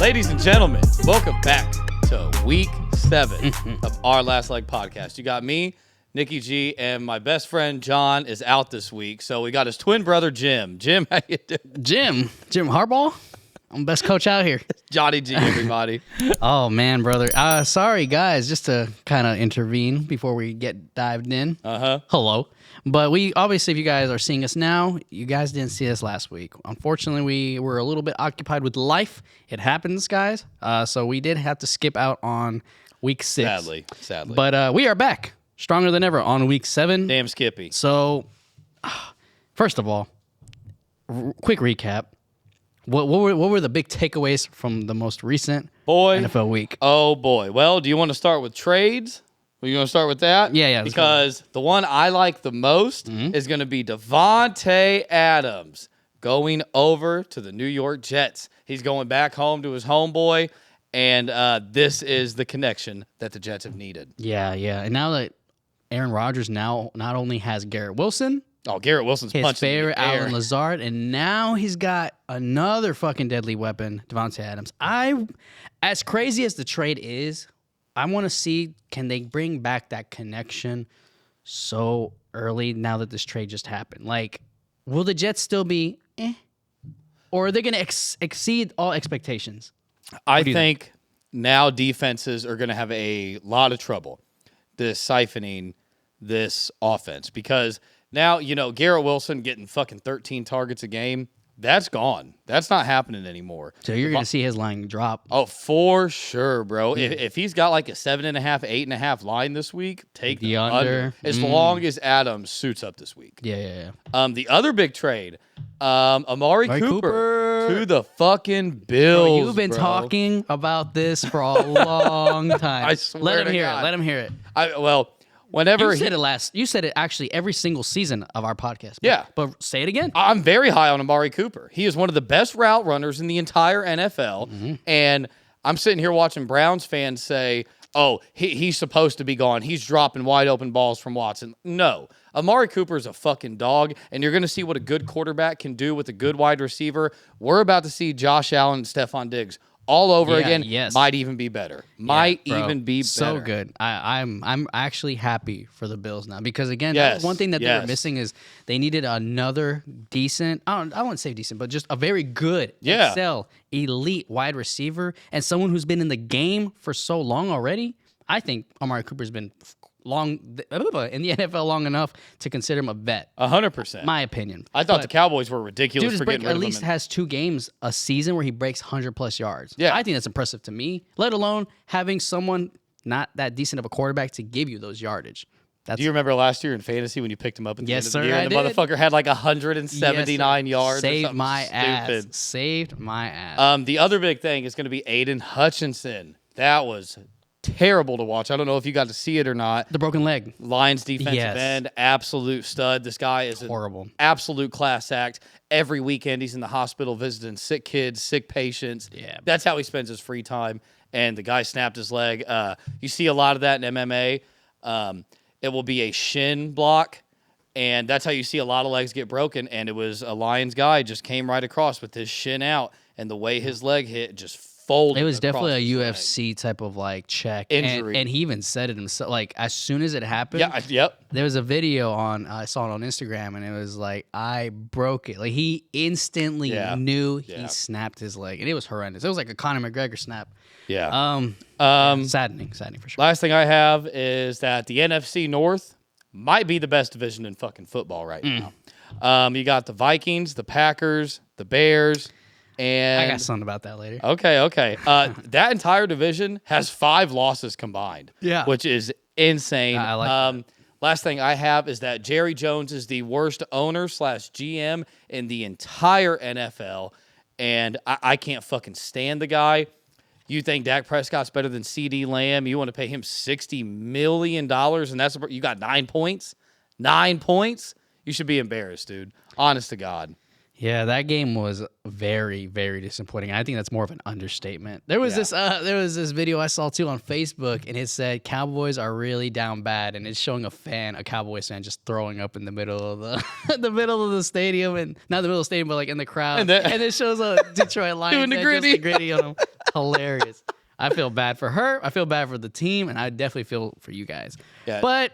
Ladies and gentlemen, welcome back to week 7 of our Last Leg podcast. You got me, Nicky G, and my best friend John is out this week. So we got his twin brother, Jim. Jim, how you doing? Jim Harbaugh? I'm best coach out here. Johnny G, everybody. Oh, man, brother. Sorry, guys, just to kind of intervene before we get dived in. Hello. But we, obviously, if you guys are seeing us now, you guys didn't see us last week. Unfortunately, we were a little bit occupied with life. It happens, guys. So we did have to skip out on week 6. Sadly. But we are back, stronger than ever, on week 7. Damn Skippy. So, first of all, quick recap. What were the big takeaways from the most recent NFL week? Oh, boy. Well, do you want to start with trades? Are you going to start with that? Yeah. Because the one I like the most is going to be Davante Adams going over to the New York Jets. He's going back home to his homeboy, and this is the connection that the Jets have needed. Yeah. And now that Aaron Rodgers now not only has Garrett Wilson, Garrett Wilson's his punching favorite in the air. Allen Lazard, and now he's got another fucking deadly weapon, Davante Adams. As crazy as the trade is, I want to see, can they bring back that connection so early now that this trade just happened? Like, will the Jets still be or are they going to exceed all expectations? I think now defenses are going to have a lot of trouble siphoning this offense because now, Garrett Wilson getting fucking 13 targets a game, that's gone. That's not happening anymore. So you're going to see his line drop. Oh, for sure, bro. If he's got like a 7.5, 8.5 line this week, take the under. As long as Adams suits up this week. Yeah. The other big trade, Amari Cooper to the fucking Bills. Bro, you've been talking about this for a long time. I swear Let him to hear God. it. Let him hear it. Whenever You said it actually every single season of our podcast. Yeah. But say it again. I'm very high on Amari Cooper. He is one of the best route runners in the entire NFL. And I'm sitting here watching Browns fans say, oh, he's supposed to be gone. He's dropping wide open balls from Watson. No. Amari Cooper is a fucking dog, and you're going to see what a good quarterback can do with a good wide receiver. We're about to see Josh Allen and Stephon Diggs all over again. Yes. Might even be better. Even be better. So good. I'm actually happy for the Bills now because again, that's one thing that they were missing is they needed another decent. I wouldn't say decent, but just a very good elite wide receiver and someone who's been in the game for so long already. I think Amari Cooper's been long in the NFL long enough to consider him a vet. 100%. My opinion. I thought the Cowboys were ridiculous for getting rid of him. At least has 2 games a season where he breaks 100+ yards. Yeah. I think that's impressive to me, let alone having someone not that decent of a quarterback to give you those yardage. Do you remember last year in fantasy when you picked him up at the end of the year? I And the motherfucker had like 179 yards. Saved my ass. Saved my ass. The other big thing is going to be Aiden Hutchinson. That was terrible to watch. I don't know if you got to see it or not. The broken leg. Lions defensive end, absolute stud. This guy is horrible. An absolute class act. Every weekend he's in the hospital visiting sick kids, sick patients. Yeah. That's how he spends his free time. And the guy snapped his leg. You see a lot of that in MMA. It will be a shin block, and that's how you see a lot of legs get broken. And it was a Lions guy just came right across with his shin out, and the way his leg hit just folded. It was definitely a leg. UFC type of like check injury, and he even said it himself. Like as soon as it happened, yep. There was a video I saw it on Instagram, and it was like I broke it. Like he instantly knew he snapped his leg, and it was horrendous. It was like a Conor McGregor snap. Yeah. Saddening for sure. Last thing I have is that the NFC North might be the best division in fucking football right now. You got the Vikings, the Packers, the Bears. And I got something about that later. Okay. That entire division has 5 losses combined. Yeah. Which is insane. I like that. Last thing I have is that Jerry Jones is the worst owner/GM in the entire NFL. And I can't fucking stand the guy. You think Dak Prescott's better than CD Lamb? You want to pay him $60 million, and that's you got 9 points? 9 points? You should be embarrassed, dude. Honest to God. Yeah, that game was very, very disappointing. I think that's more of an understatement. There was this video I saw too on Facebook, and it said Cowboys are really down bad, and it's showing a Cowboys fan just throwing up in the middle of the stadium, and not the middle of the stadium, but like in the crowd. And it shows a Detroit Lions doing the fan gritty. just the gritty on him. hilarious. I feel bad for her. I feel bad for the team, and I definitely feel for you guys. Yeah. But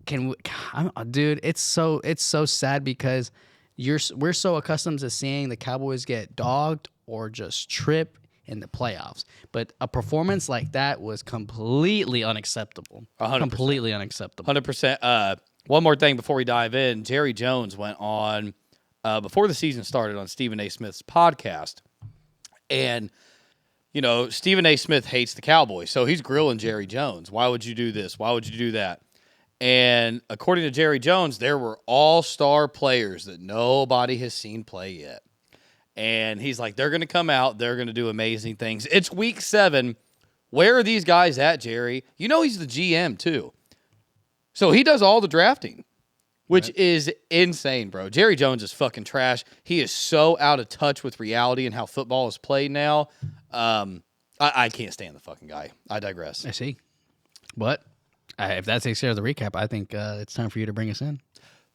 dude, it's so sad because we're so accustomed to seeing the Cowboys get dogged or just trip in the playoffs. But a performance like that was completely unacceptable. 100%. Completely unacceptable. 100%. One more thing before we dive in. Jerry Jones went on before the season started on Stephen A. Smith's podcast. And, Stephen A. Smith hates the Cowboys. So he's grilling Jerry Jones. Why would you do this? Why would you do that? And according to Jerry Jones, there were all-star players that nobody has seen play yet. And he's like, they're going to come out. They're going to do amazing things. It's week 7. Where are these guys at, Jerry? He's the GM, too. So he does all the drafting, which is insane, bro. Jerry Jones is fucking trash. He is so out of touch with reality and how football is played now. I can't stand the fucking guy. I digress. I see. But if that takes care of the recap, I think it's time for you to bring us in.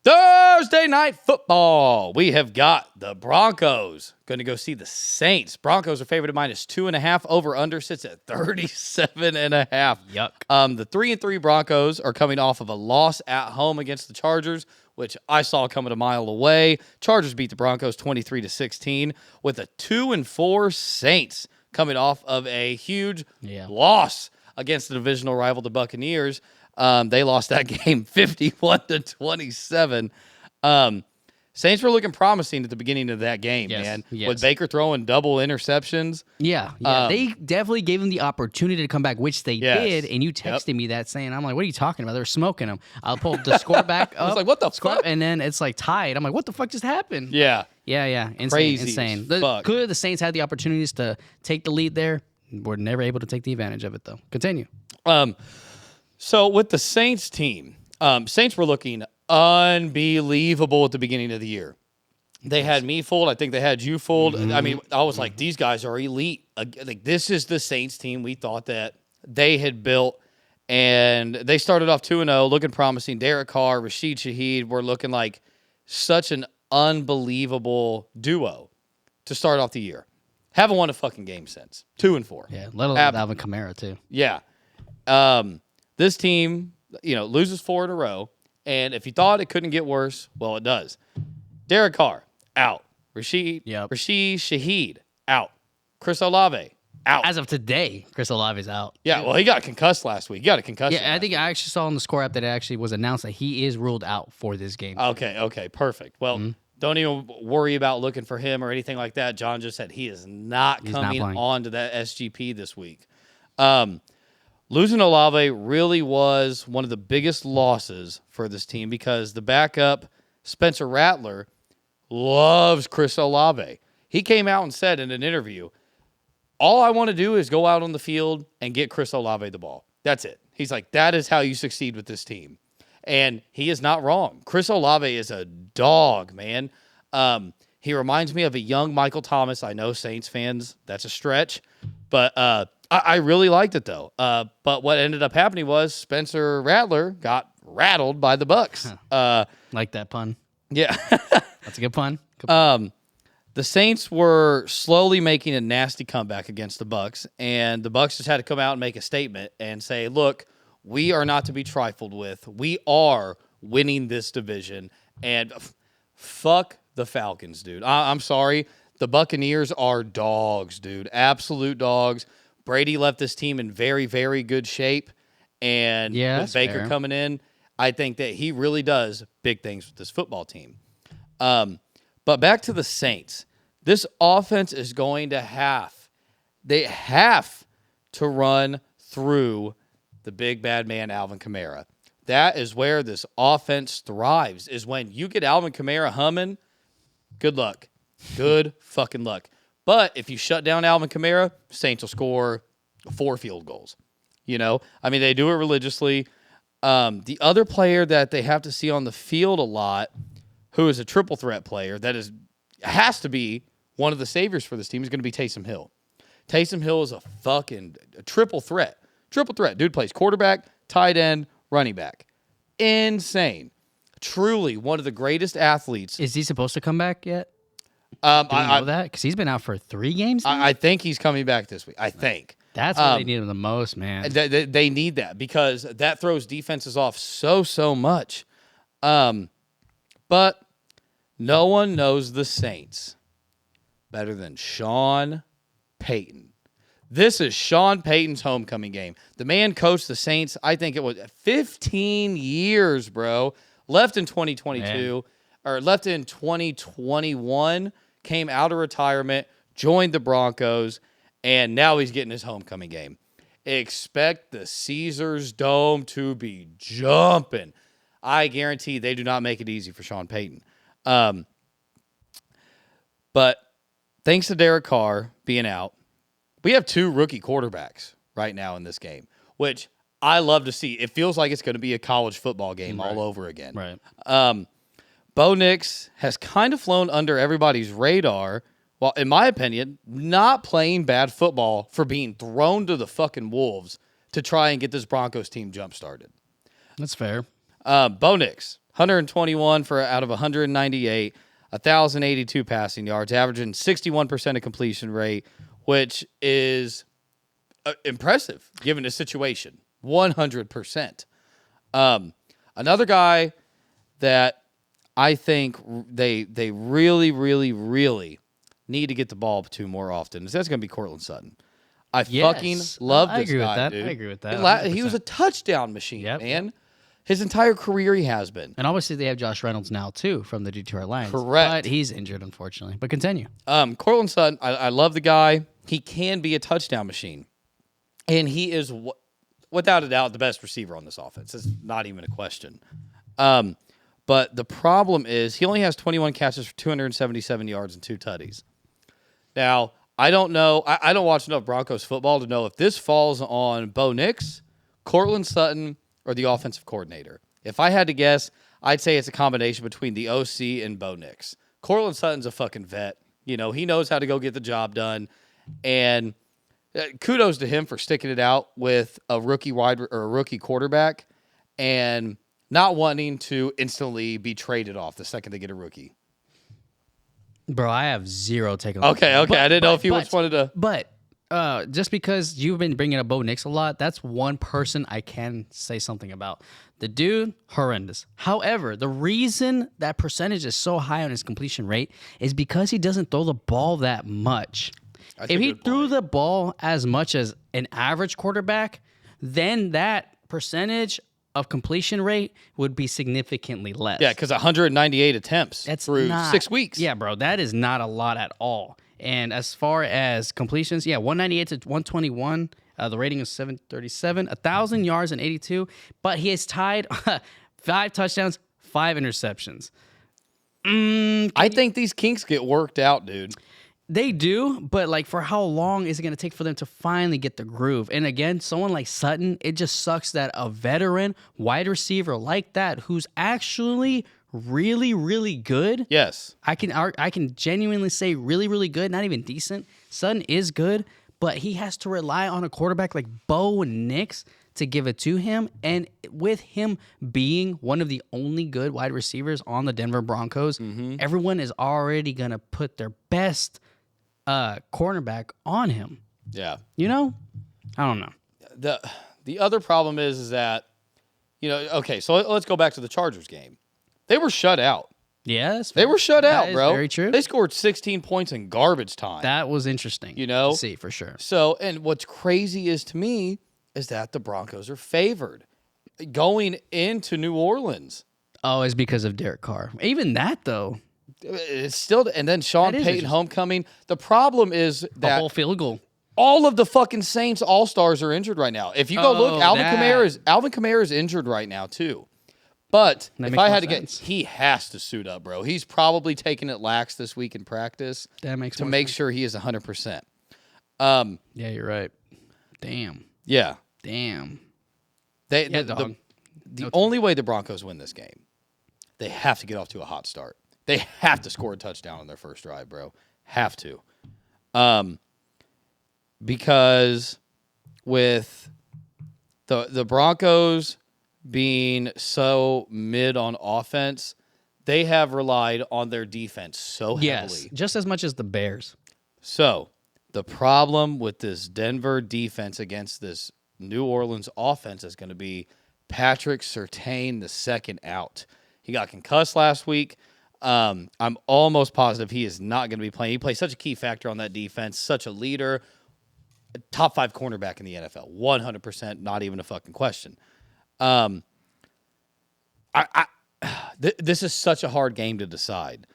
Thursday night football. We have got the Broncos going to go see the Saints. Broncos are favored at -2.5. Over/under sits at 37.5. Yuck. The 3-3 Broncos are coming off of a loss at home against the Chargers, which I saw coming a mile away. Chargers beat the Broncos 23-16 with a 2-4 Saints coming off of a huge loss against the divisional rival, the Buccaneers. They lost that game 51-27. Saints were looking promising at the beginning of that game, man. Yes. With Baker throwing double interceptions. Yeah. They definitely gave him the opportunity to come back, which they did. And you texted me that saying, I'm like, what are you talking about? They were smoking him. I'll pull the score back up. I was like, what the fuck? And then it's like tied. I'm like, what the fuck just happened? Yeah. Yeah. Insane. Clearly the Saints had the opportunities to take the lead there. Were never able to take the advantage of it, though. Continue. So with the Saints team, Saints were looking unbelievable at the beginning of the year. They had me fooled. I think they had you fooled. I mean, I was like, these guys are elite. Like, this is the Saints team we thought that they had built. And they started off 2-0, looking promising. Derek Carr, Rashid Shaheed were looking like such an unbelievable duo to start off the year. Haven't won a fucking game since. 2-4. Yeah, let alone Alvin Kamara, too. Yeah. This team, loses 4 in a row. And if you thought it couldn't get worse, well, it does. Derek Carr, out. Rashid Shaheed, out. Chris Olave, out. As of today, Chris Olave's out. Yeah, well, he got concussed last week. He got a concussion. Yeah, I think I actually saw on the score app that it actually was announced that he is ruled out for this game. Okay, perfect. Well, don't even worry about looking for him or anything like that. John just said he is not coming on to that SGP this week. Losing Olave really was one of the biggest losses for this team because the backup, Spencer Rattler, loves Chris Olave. He came out and said in an interview, all I want to do is go out on the field and get Chris Olave the ball. That's it. He's like, that is how you succeed with this team. And he is not wrong. Chris Olave is a dog, man. He reminds me of a young Michael Thomas. I know Saints fans, that's a stretch. But I really liked it, though. But what ended up happening was Spencer Rattler got rattled by the Bucs. Like that pun. Yeah. That's a good pun. The Saints were slowly making a nasty comeback against the Bucs, and the Bucs just had to come out and make a statement and say, look, we are not to be trifled with. We are winning this division, and fuck the Falcons, dude. I'm sorry. The Buccaneers are dogs, dude. Absolute dogs. Brady left this team in very, very good shape, and with Baker coming in, I think that he really does big things with this football team. But back to the Saints. This offense is going to have to run through the big bad man, Alvin Kamara. That is where this offense thrives, is when you get Alvin Kamara humming, good luck. Good fucking luck. But if you shut down Alvin Kamara, Saints will score 4 field goals. I mean, they do it religiously. The other player that they have to see on the field a lot, who is a triple threat player that has to be one of the saviors for this team, is going to be Taysom Hill. Taysom Hill is a triple threat. Triple threat. Dude plays quarterback, tight end, running back. Insane. Truly one of the greatest athletes. Is he supposed to come back yet? Do we know that? Because he's been out for 3 games now? I think he's coming back this week. I think. That's what they need him the most, man. They need that because that throws defenses off so much. But no one knows the Saints better than Sean Payton. This is Sean Payton's homecoming game. The man coached the Saints, I think it was 15 years, bro. Left in 2022, or left in 2021, came out of retirement, joined the Broncos, and now he's getting his homecoming game. Expect the Caesars Dome to be jumping. I guarantee they do not make it easy for Sean Payton. But thanks to Derek Carr being out, we have 2 rookie quarterbacks right now in this game, which I love to see. It feels like it's going to be a college football game all over again. Right. Bo Nix has kind of flown under everybody's radar. Well, in my opinion, not playing bad football for being thrown to the fucking wolves to try and get this Broncos team jump-started. That's fair. Bo Nix, 121 out of 198, 1,082 passing yards, averaging 61% of completion rate, which is impressive given the situation. 100%. Another guy that I think they really, really, really need to get the ball to more often is that's going to be Courtland Sutton. I fucking love this guy, dude. I agree with that. He was a touchdown machine, man. His entire career he has been. And obviously they have Josh Reynolds now, too, from the Detroit Lions. Correct. But he's injured, unfortunately. But continue. Courtland Sutton, I love the guy. He can be a touchdown machine. And he is, without a doubt, the best receiver on this offense. It's not even a question. But the problem is he only has 21 catches for 277 yards and 2 tutties. Now, I don't know. I don't watch enough Broncos football to know if this falls on Bo Nix, Courtland Sutton, or the offensive coordinator. If I had to guess, I'd say it's a combination between the OC and Bo Nix. Courtland Sutton's a fucking vet. You know, he knows how to go get the job done. And kudos to him for sticking it out with a rookie quarterback and not wanting to instantly be traded off the second they get a rookie. Bro, I have zero take on Okay. I didn't know if you just wanted to. But just because you've been bringing up Bo Nix a lot, that's one person I can say something about. The dude, horrendous. However, the reason that percentage is so high on his completion rate is because he doesn't throw the ball that much. If he threw the ball as much as an average quarterback, then that percentage of completion rate would be significantly less. Yeah, because 198 attempts through 6 weeks. Yeah, bro, that is not a lot at all. And as far as completions, 198 to 121. The rating is 737, 1,000 yards and 82. But he has tied 5 touchdowns, 5 interceptions. I think these kinks get worked out, dude. They do, but like for how long is it going to take for them to finally get the groove? And again, someone like Sutton, it just sucks that a veteran wide receiver like that, who's actually really, really good. Yes. I can genuinely say really, really good, not even decent. Sutton is good, but he has to rely on a quarterback like Bo Nix to give it to him. And with him being one of the only good wide receivers on the Denver Broncos, everyone is already going to put their best cornerback on him. Yeah. You know? I don't know. The other problem is that, okay, so let's go back to the Chargers game. They were shut out. Yeah, they were shut out, bro. Very true. They scored 16 points in garbage time. That was interesting. To see for sure. So, and what's crazy is to me is that the Broncos are favored going into New Orleans. Oh, it's because of Derek Carr. Even that though. It's still, and then Sean Payton homecoming. The problem is that a whole field goal. All of the fucking Saints All-Stars are injured right now. If you go look, Alvin Kamara is injured right now too. But if I had to guess, he has to suit up, bro. He's probably taking it lax this week in practice to make sure he is 100%. Yeah, you're right. Damn. Yeah. Damn. The only way the Broncos win this game, they have to get off to a hot start. They have to score a touchdown on their first drive, bro. Have to. Because with the Broncos being so mid on offense, they have relied on their defense so heavily. Yes, just as much as the Bears. So the problem with this Denver defense against this New Orleans offense is going to be Patrick Surtain the second out. He got concussed last week. I'm almost positive he is not going to be playing. He plays such a key factor on that defense, such a leader, a top 5 cornerback in the NFL, 100%, not even a fucking question. This is such a hard game to decide.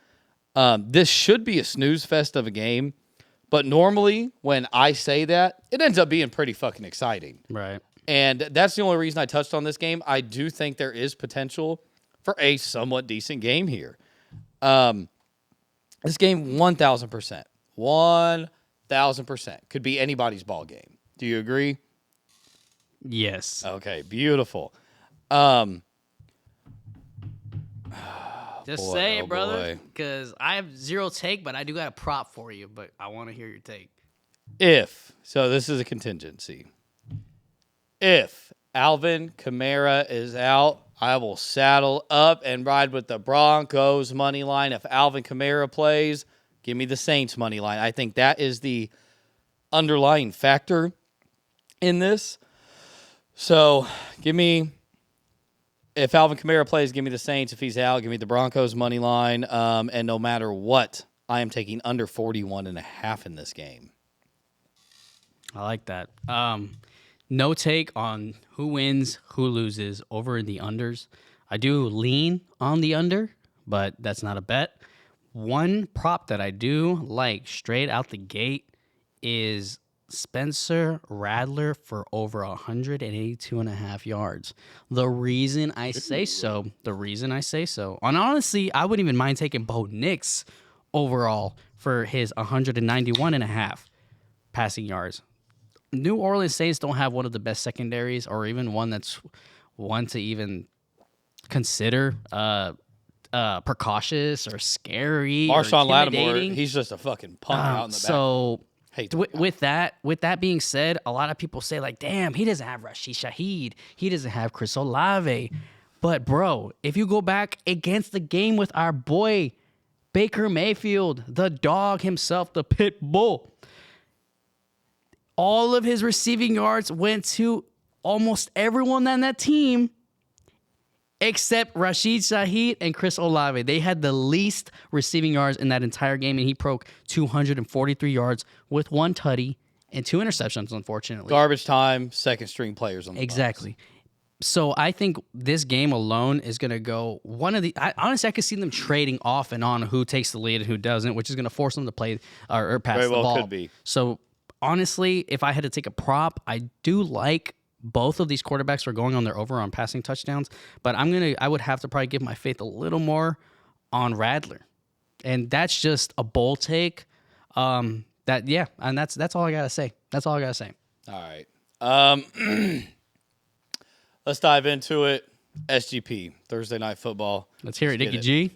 This should be a snooze fest of a game, but normally when I say that, it ends up being pretty fucking exciting. Right. And that's the only reason I touched on this game. I do think there is potential for a somewhat decent game here. This game, 1,000%. 1,000% could be anybody's ball game. Do you agree? Yes. Okay, beautiful. Just say it, brother, because I have zero take, but I do got a prop for you, but I want to hear your take. So this is a contingency. If Alvin Kamara is out, I will saddle up and ride with the Broncos money line. If Alvin Kamara plays, give me the Saints money line. I think that is the underlying factor in this. So if Alvin Kamara plays, give me the Saints. If he's out, give me the Broncos money line. And no matter what, I am taking under 41.5 in this game. I like that. No take on who wins, who loses over in the unders. I do lean on the under, but that's not a bet. One prop that I do like straight out the gate is Spencer Rattler for over 182.5 yards. The reason I say so, and honestly, I wouldn't even mind taking Bo Nix overall for his 191.5 passing yards. New Orleans Saints don't have one of the best secondaries, or even one that's one to even consider precautious or scary. Marshawn or Lattimore, he's just a fucking punk out in the back. So with that being said, a lot of people say like, damn, he doesn't have Rashid Shaheed. He doesn't have Chris Olave. But bro, if you go back against the game with our boy Baker Mayfield, the dog himself, the pit bull, all of his receiving yards went to almost everyone on that team except Rashid Shaheed and Chris Olave. They had the least receiving yards in that entire game, and he broke 243 yards with 1 tutty and 2 interceptions, unfortunately. Garbage time, second-string players on the Exactly. box. So I think this game alone is going to go honestly, I could see them trading off and on who takes the lead and who doesn't, which is going to force them to play or pass the ball. Could be. So honestly, if I had to take a prop, I do like both of these quarterbacks for going on their over on passing touchdowns, but I would have to probably give my faith a little more on Rattler. And that's just a bold take. And that's all I got to say. That's all I got to say. All right. Let's dive into it. SGP, Thursday Night Football. Let's hear it, Nicky G.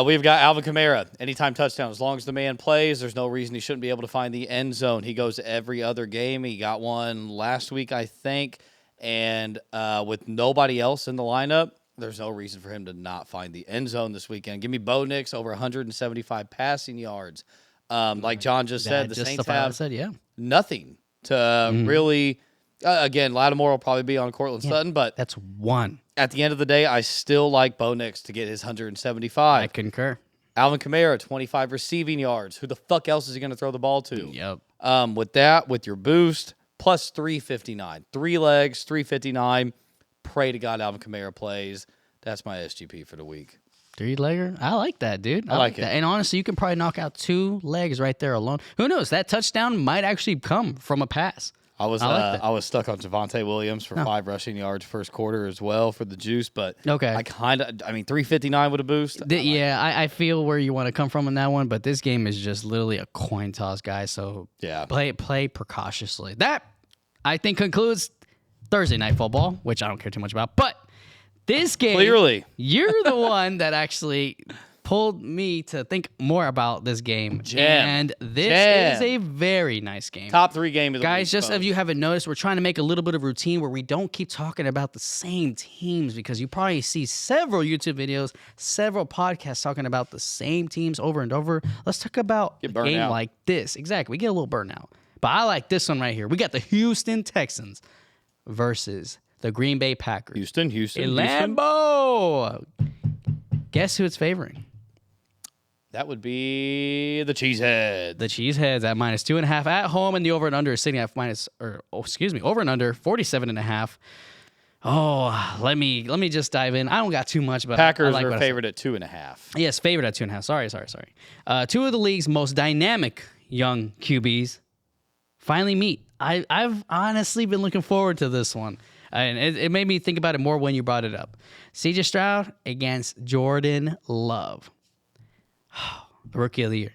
We've got Alvin Kamara, anytime touchdown. As long as the man plays, there's no reason he shouldn't be able to find the end zone. He goes every other game. He got one last week, I think. And with nobody else in the lineup, there's no reason for him to not find the end zone this weekend. Give me Bo Nix over 175 passing yards. Like John just said, the Saints have nothing to really... again, Lattimore will probably be on Cortland Sutton, but that's one. At the end of the day, I still like Bo Nix to get his 175. I concur. Alvin Kamara, 25 receiving yards. Who the fuck else is he going to throw the ball to? Yep. With your boost, plus 359. 3 legs, 359. Pray to God Alvin Kamara plays. That's my SGP for the week. 3-legger? I like that, dude. I like it. That. And honestly, you can probably knock out 2 legs right there alone. Who knows? That touchdown might actually come from a pass. I was stuck on Javonte Williams for 5 rushing yards first quarter as well for the juice, but okay. 359 with a boost. I feel where you want to come from in that one, but this game is just literally a coin toss, guys. So yeah, play precautiously. That I think concludes Thursday Night Football, which I don't care too much about. But this game, clearly, you're the one that actually pulled me to think more about this game. And this is a very nice game. Top 3 game of the Guys, week, just if you haven't noticed, we're trying to make a little bit of routine where we don't keep talking about the same teams, because you probably see several YouTube videos, several podcasts talking about the same teams over and over. Let's talk about a game like this. Exactly. We get a little burnout. But I like this one right here. We got the Houston Texans versus the Green Bay Packers. Houston. Lambeau. Guess who it's favoring? That would be the Cheeseheads. The Cheeseheads at -2.5 at home, and the over and under is sitting at over and under 47.5. Oh, let me just dive in. I don't got too much, but Packers I like are favored at 2.5. Yes, favored at 2.5. Sorry. 2 of the league's most dynamic young QBs finally meet. I've honestly been looking forward to this one. And it made me think about it more when you brought it up. C.J. Stroud against Jordan Love. The Rookie of the Year.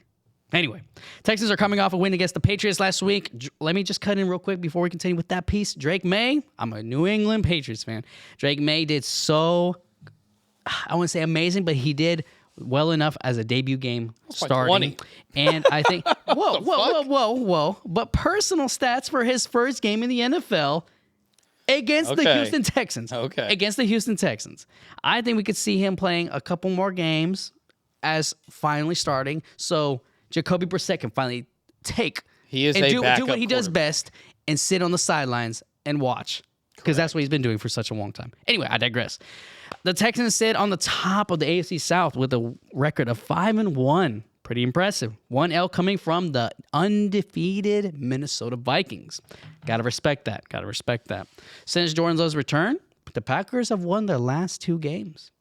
Anyway, Texans are coming off a win against the Patriots last week. Let me just cut in real quick before we continue with that piece. Drake May, I'm a New England Patriots fan. Drake May did so, I wouldn't say amazing, but he did well enough as a debut game starting. And I think, whoa. But personal stats for his first game in the NFL against the Houston Texans. Against the Houston Texans. I think we could see him playing a couple more games as finally starting. So Jacoby Brissett can finally do what he does best and sit on the sidelines and watch. Because that's what he's been doing for such a long time. Anyway, I digress. The Texans sit on the top of the AFC South with a record of 5-1. Pretty impressive. 1 L coming from the undefeated Minnesota Vikings. Gotta respect that. Since Jordan Love's return, the Packers have won their last 2 games.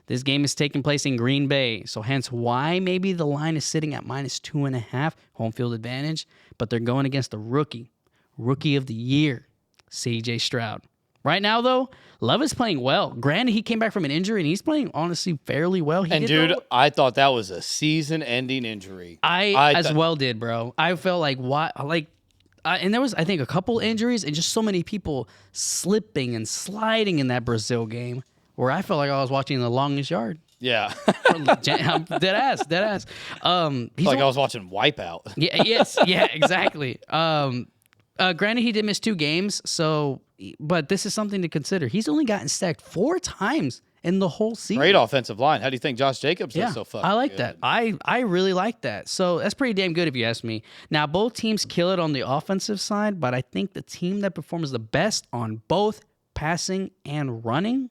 This game is taking place in Green Bay, so hence why maybe the line is sitting at -2.5, home field advantage, but they're going against the rookie of the year, C.J. Stroud. Right now, though, Love is playing well. Granted, he came back from an injury, and he's playing, honestly, fairly well. I thought that was a season-ending injury. I as well did, bro. I felt like, and there was, I think, a couple injuries and just so many people slipping and sliding in that Brazil game where I felt like I was watching The Longest Yard. Yeah. Dead ass. He's like I was watching Wipeout. Yeah, exactly. Granted, he did miss 2 games, but this is something to consider. He's only gotten sacked 4 times in the whole season. Great offensive line. How do you think Josh Jacobs does so fucking I like good? that. I really like that. So that's pretty damn good if you ask me. Now, both teams kill it on the offensive side, but I think the team that performs the best on both passing and running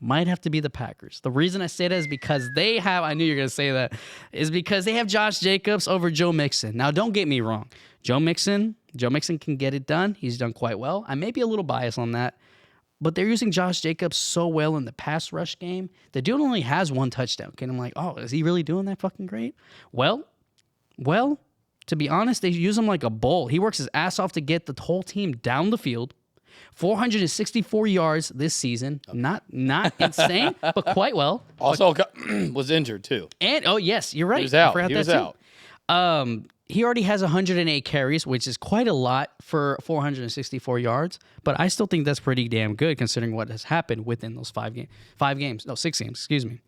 might have to be the Packers. The reason I say that is because they have, I knew you were going to say that, is because they have Josh Jacobs over Joe Mixon. Now, don't get me wrong. Joe Mixon can get it done. He's done quite well. I may be a little biased on that, but they're using Josh Jacobs so well in the pass rush game. The dude only has 1 touchdown. And I'm like, oh, is he really doing that fucking great? Well, to be honest, they use him like a bull. He works his ass off to get the whole team down the field. 464 yards this season. Not insane, but quite well. Also was injured too. And yes, you're right. He was out. He already has 108 carries, which is quite a lot for 464 yards. But I still think that's pretty damn good considering what has happened within those 6 games. Excuse me.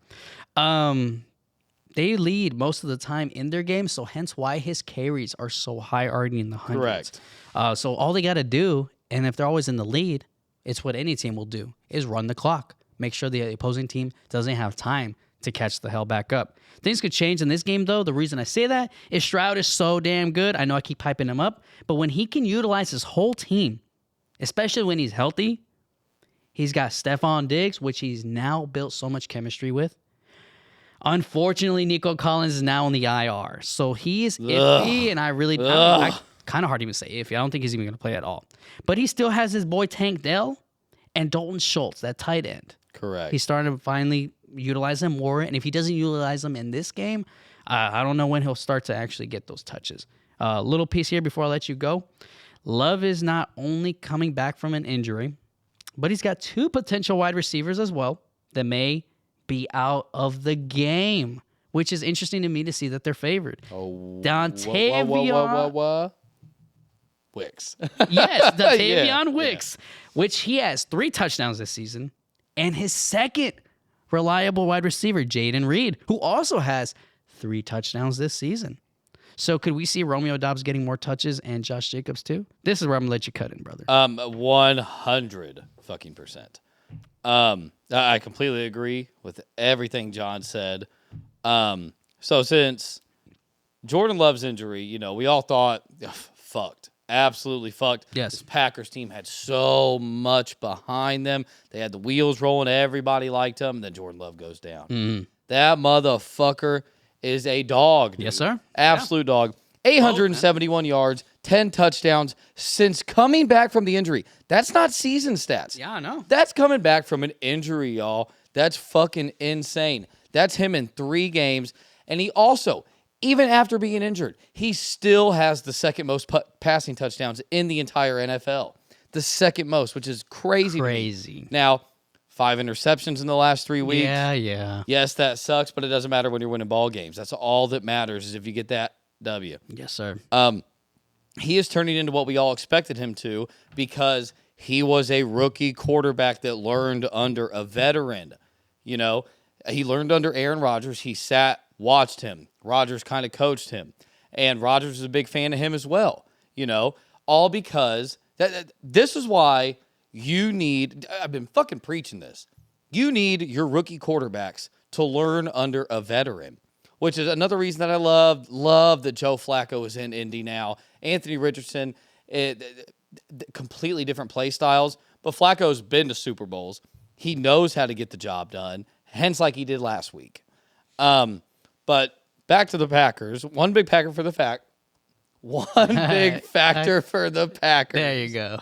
They lead most of the time in their games, so hence why his carries are so high already in the hundreds. Correct. So all they got to do, and if they're always in the lead, it's what any team will do, is run the clock. Make sure the opposing team doesn't have time to catch the hell back up. Things could change in this game, though. The reason I say that is Stroud is so damn good. I know I keep hyping him up, but when he can utilize his whole team, especially when he's healthy, he's got Stephon Diggs, which he's now built so much chemistry with. Unfortunately, Nico Collins is now on the IR, so he is iffy, and I kind of hard to even say iffy. I don't think he's even going to play at all. But he still has his boy Tank Dell and Dalton Schultz, that tight end. Correct. He's starting to finally utilize him more, and if he doesn't utilize them in this game, I don't know when he'll start to actually get those touches. Little piece here before I let you go. Love is not only coming back from an injury, but he's got 2 potential wide receivers as well that may be out of the game, which is interesting to me to see that they're favored. Dontavion Wicks. Yes, Dontavion Wicks, which he has 3 touchdowns this season, and his second reliable wide receiver, Jaden Reed, who also has 3 touchdowns this season. So could we see Romeo Doubs getting more touches and Josh Jacobs too? This is where I'm gonna let you cut in, brother. 100%. I completely agree with everything John said. So since Jordan Love's injury, we all thought, fucked. Absolutely fucked. Yes. This Packers team had so much behind them. They had the wheels rolling. Everybody liked him. And then Jordan Love goes down. Mm-hmm. That motherfucker is a dog, dude. Yes, sir. Absolute dog. 871 yards, 10 touchdowns since coming back from the injury. That's not season stats. Yeah, I know. That's coming back from an injury, y'all. That's fucking insane. That's him in 3 games. And he also, even after being injured, he still has the second most passing touchdowns in the entire NFL. The second most, which is crazy. Crazy. Now, 5 interceptions in the last 3 weeks. Yeah. Yes, that sucks, but it doesn't matter when you're winning ball games. That's all that matters is if you get that W. Yes, sir. He is turning into what we all expected him to because he was a rookie quarterback that learned under a veteran. He learned under Aaron Rodgers. He sat, watched him. Rodgers kind of coached him. And Rodgers is a big fan of him as well. All because this is why you need, I've been fucking preaching this. You need your rookie quarterbacks to learn under a veteran, which is another reason that I love that Joe Flacco is in Indy now. Anthony Richardson, completely different play styles, but Flacco's been to Super Bowls. He knows how to get the job done, hence like he did last week. But back to the Packers. One big factor for the Packers. There you go.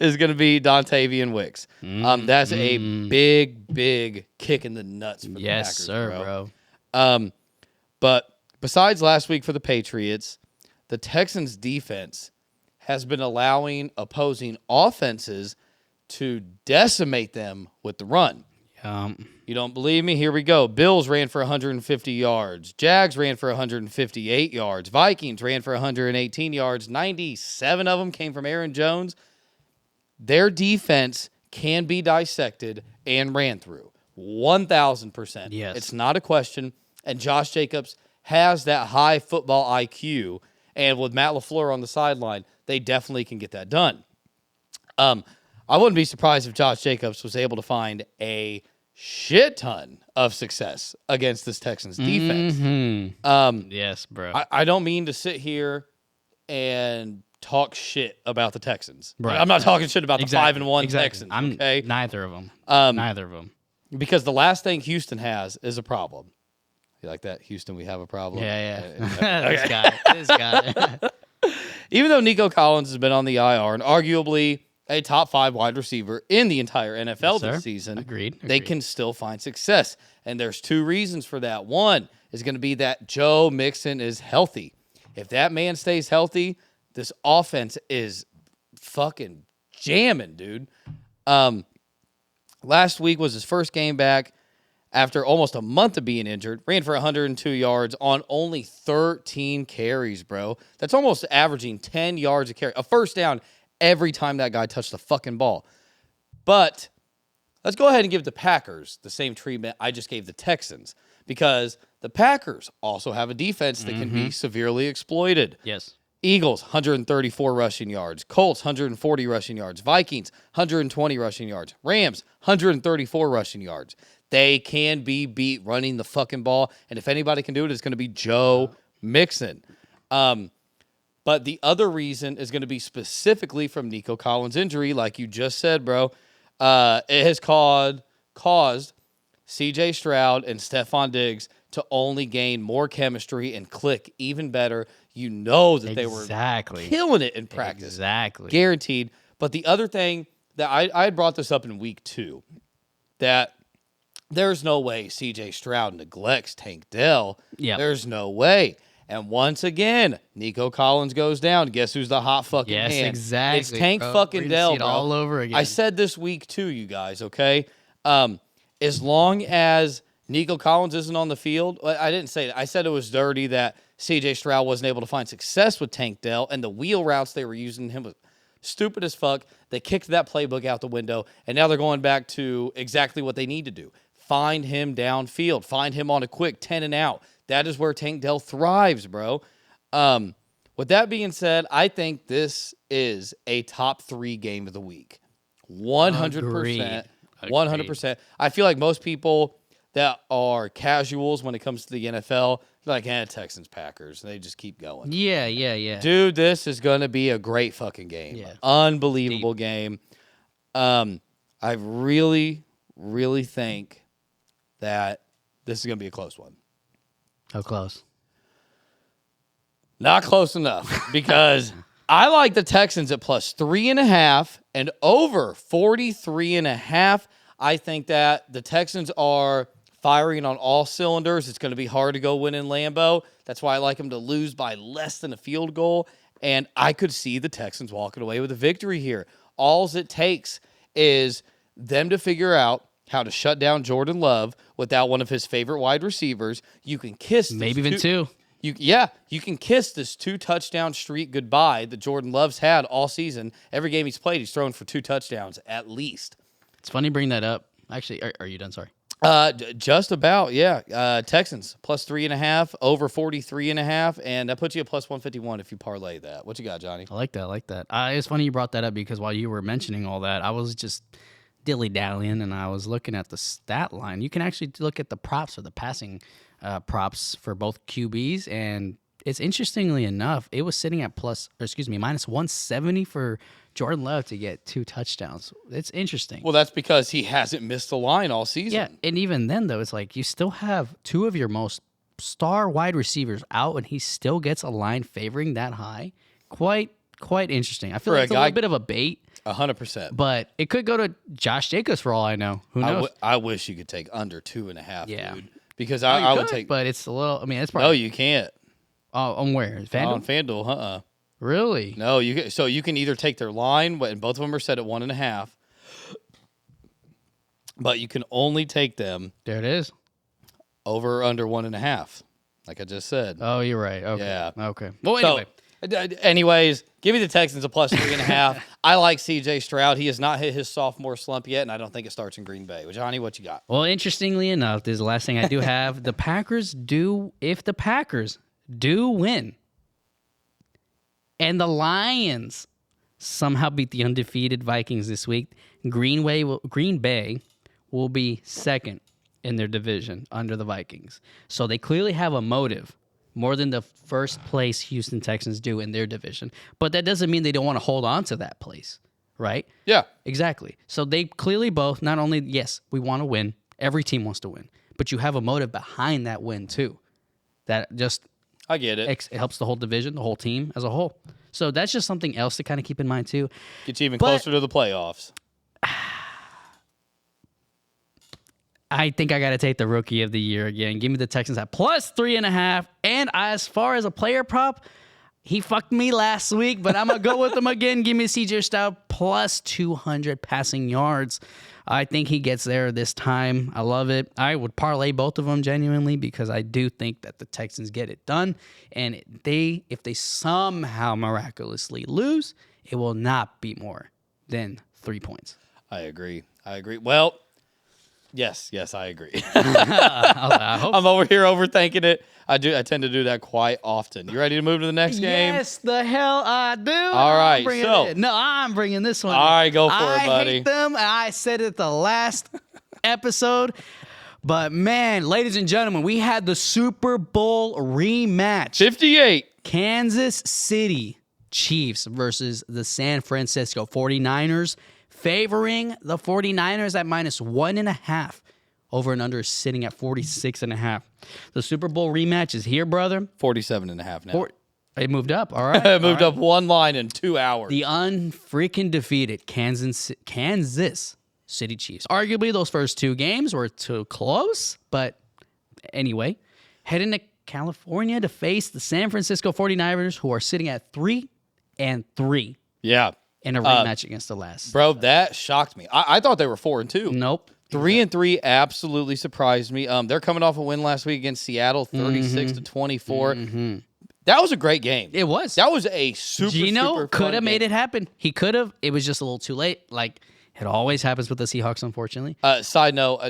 is going to be Dontavian Wicks. That's a big kick in the nuts for the Packers. Yes, sir, bro. But besides last week for the Patriots, the Texans' defense has been allowing opposing offenses to decimate them with the run. You don't believe me? Here we go. Bills ran for 150 yards. Jags ran for 158 yards. Vikings ran for 118 yards. 97 of them came from Aaron Jones. Their defense can be dissected and ran through. 1,000%. Yes. It's not a question. And Josh Jacobs has that high football IQ. And with Matt LaFleur on the sideline, they definitely can get that done. I wouldn't be surprised if Josh Jacobs was able to find a shit ton of success against this Texans defense. Mm-hmm. Yes, bro. I don't mean to sit here and talk shit about the Texans. Right. I'm not talking shit about the 5-1 Texans. Okay, neither of them. Neither of them. Because the last thing Houston has is a problem. You like that, Houston? We have a problem. Yeah. Okay. This guy. Even though Nico Collins has been on the IR and arguably a top 5 wide receiver in the entire NFL this season, Agreed. They can still find success. And there's 2 reasons for that. One is going to be that Joe Mixon is healthy. If that man stays healthy, this offense is fucking jamming, dude. Last week was his first game back after almost a month of being injured. Ran for 102 yards on only 13 carries, bro. That's almost averaging 10 yards a carry. A first down every time that guy touched the fucking ball. But let's go ahead and give the Packers the same treatment I just gave the Texans, because the Packers also have a defense that can be severely exploited. Yes. Eagles, 134 rushing yards. Colts, 140 rushing yards. Vikings, 120 rushing yards. Rams, 134 rushing yards. They can be beat running the fucking ball, and if anybody can do it, it's going to be Joe Mixon. But the other reason is going to be specifically from Nico Collins' injury, like you just said, bro. It has caused C.J. Stroud and Stephon Diggs to only gain more chemistry and click even better. You know that they were killing it in practice. Exactly. Guaranteed. But the other thing that I had brought this up in week 2, that there's no way C.J. Stroud neglects Tank Dell. Yeah. There's no way. And once again, Nico Collins goes down. Guess who's the hot fucking hand? Yes, exactly. It's Tank bro. fucking Dell, see it bro. all over again. I said this week too, you guys, okay? As long as Nico Collins isn't on the field, I didn't say that. I said it was dirty that C.J. Stroud wasn't able to find success with Tank Dell, and the wheel routes they were using him with Stupid as fuck. They kicked that playbook out the window, and now they're going back to exactly what they need to do. Find him downfield. Find him on a quick 10 and out. That is where Tank Dell thrives, bro. With that being said, I think this is a top 3 game of the week. 100%. 100%. I feel like most people that are casuals when it comes to the NFL, like, Texans, Packers. They just keep going. Yeah. Dude, this is going to be a great fucking game. Yeah. Unbelievable game. I really, really think that this is going to be a close one. How close? Not close enough because I like the Texans at plus 3.5 and over 43.5. I think that the Texans are firing on all cylinders. It's going to be hard to go win in Lambeau. That's why I like them to lose by less than a field goal. And I could see the Texans walking away with a victory here. All it takes is them to figure out how to shut down Jordan Love without one of his favorite wide receivers. You can kiss maybe even two. You can kiss this 2-touchdown streak goodbye that Jordan Love's had all season. Every game he's played, he's thrown for 2 touchdowns at least. It's funny bring that up. Actually, are you done? Sorry. Just about, yeah. Texans plus 3.5, over 43.5, and that puts you at plus 151 if you parlay that. What you got, Johnny? I like that. It's funny you brought that up because while you were mentioning all that, I was just dilly-dallying and I was looking at the stat line. You can actually look at the props or the passing props for both QBs, and it's interestingly enough, it was sitting at minus 170 for Jordan Love to get 2 touchdowns. It's interesting. Well, that's because he hasn't missed a line all season. Yeah, and even then, though, it's like you still have 2 of your most star wide receivers out, and he still gets a line favoring that high. Quite interesting. I feel like it's a little bit of a bait. 100%. But it could go to Josh Jacobs for all I know. Who knows? I wish you could take under 2.5, yeah. dude. Because I would take... But it's a little... I mean, it's probably... No, you can't. Oh, on where? FanDuel? On FanDuel, Really? No, so you can either take their line, and both of them are set at 1.5, but you can only take them. There it is. Over or under 1.5, like I just said. Oh, you're right. Okay. Yeah. Okay. Well, anyway. Anyways, give me the Texans a plus 3.5. I like C.J. Stroud. He has not hit his sophomore slump yet, and I don't think it starts in Green Bay. Well, Johnny, what you got? Well, interestingly enough, this is the last thing I do have. If the Packers do win, and the Lions somehow beat the undefeated Vikings this week, Green Bay will be second in their division under the Vikings. So they clearly have a motive, more than the first place Houston Texans do in their division. But that doesn't mean they don't want to hold on to that place, right? Yeah. Exactly. So they clearly both, not only, yes, we want to win, every team wants to win, but you have a motive behind that win too. That just... I get it. It helps the whole division, the whole team as a whole. So that's just something else to kind of keep in mind too. Gets you even closer to the playoffs. I think I got to take the rookie of the year again. Give me the Texans at plus 3.5. And as far as a player prop, he fucked me last week, but I'm going to go with him again. Give me CJ Stroud plus 200 passing yards. I think he gets there this time. I love it. I would parlay both of them genuinely because I do think that the Texans get it done. And if they somehow miraculously lose, it will not be more than 3 points. I agree. Well, yes, I agree. I'm over here overthinking it. I tend to do that quite often. You ready to move to the next game? Yes, the hell I do. All right, I'm bringing this one. All right, go for it, buddy. I hate them. I said it the last episode. But, man, ladies and gentlemen, we had the Super Bowl rematch. 58. Kansas City Chiefs versus the San Francisco 49ers, favoring the 49ers at minus 1.5. Over and under is sitting at 46.5. The Super Bowl rematch is here, brother. 47.5 now. It moved up. All right. It moved up one line in 2 hours. The unfreaking defeated Kansas City Chiefs. Arguably, those first 2 games were too close. But anyway, heading to California to face the San Francisco 49ers, who are sitting at 3-3. Yeah. In a rematch against the last. Bro, that shocked me. I thought they were 4-2. Nope. 3-3 absolutely surprised me. They're coming off a win last week against Seattle, 36-24. That was a great game. It was. That was a super could have made it happen. He could have. It was just a little too late. Like it always happens with the Seahawks, unfortunately. Side note,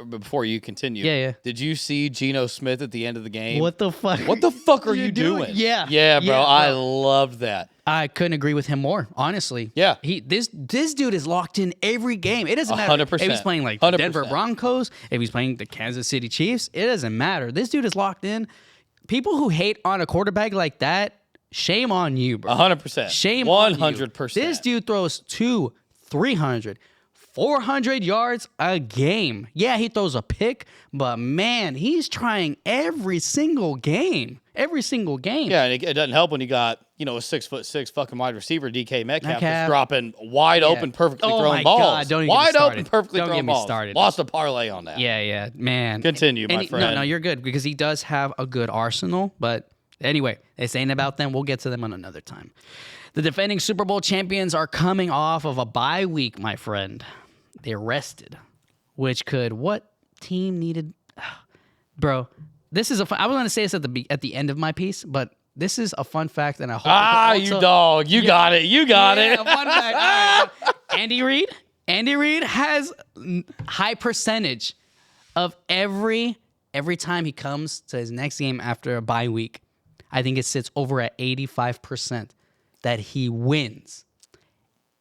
before you continue. Yeah. Did you see Geno Smith at the end of the game? What the fuck? What the fuck are you doing? Yeah, bro. I loved that. I couldn't agree with him more, honestly. Yeah. This dude is locked in every game. It doesn't matter 100%. if he's playing like the Denver Broncos, if he's playing the Kansas City Chiefs. It doesn't matter. This dude is locked in. People who hate on a quarterback like that, shame on you, bro. 100%. Shame 100%. on you. This dude throws 200, 300, 400 yards a game. Yeah, he throws a pick, but man, he's trying every single game. Every single game. Yeah, and it doesn't help when you got, a 6'6" fucking wide receiver, DK Metcalf, that's dropping wide open, perfectly thrown balls. God, don't even wide get open, perfectly don't thrown get me balls. started. Lost a parlay on that. Yeah, man. Continue, my friend. No, you're good because he does have a good arsenal. But anyway, this ain't about them. We'll get to them on another time. The defending Super Bowl champions are coming off of a bye week, my friend. They're rested, what team needed? Bro, this is I was going to say this at the end of my piece, but this is a fun fact, and I hope you dog. You got it. You got it. Fun fact. Right. Andy Reid has high percentage of every time he comes to his next game after a bye week. I think it sits over at 85% that he wins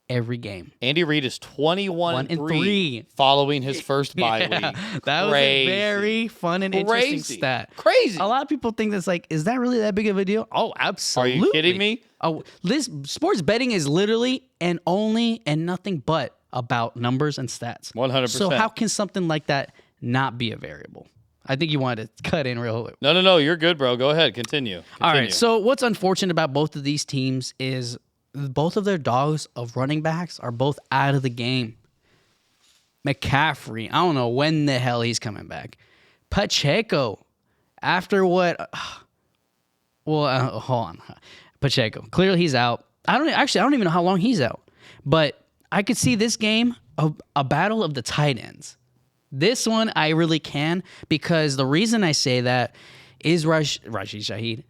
every game. Andy Reid is 21-3 following his first bye week. That was a very fun and interesting stat. Crazy. A lot of people think that's like, is that really that big of a deal? Oh, absolutely. Are you kidding me? Oh, this sports betting is literally and only and nothing but about numbers and stats. 100%. So how can something like that not be a variable? I think you wanted to cut in real quick. No, you're good, bro. Go ahead. Continue. All right. So what's unfortunate about both of these teams is both of their dogs of running backs are both out of the game. McCaffrey, I don't know when the hell he's coming back. Pacheco, after what? Hold on. Pacheco, clearly he's out. I don't even know how long he's out. But I could see this game a battle of the tight ends. This one I really can, because the reason I say that is Rashee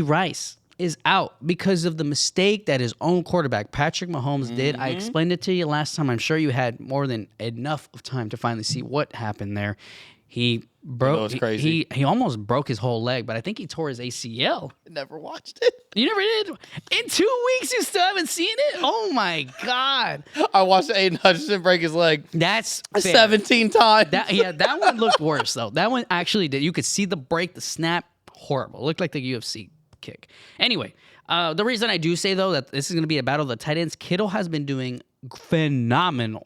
Rice is out because of the mistake that his own quarterback, Patrick Mahomes, did. I explained it to you last time. I'm sure you had more than enough of time to finally see what happened there. He broke. Crazy. He almost broke his whole leg, but I think he tore his ACL. Never watched it. You never did? In 2 weeks, you still haven't seen it? Oh my God! I watched Aiden Hutchinson break his leg. That's fair. 17 times. That one looked worse though. That one actually did. You could see the break, the snap. Horrible. It looked like the UFC kick. Anyway, the reason I do say though that this is going to be a battle of the tight ends, Kittle has been doing phenomenal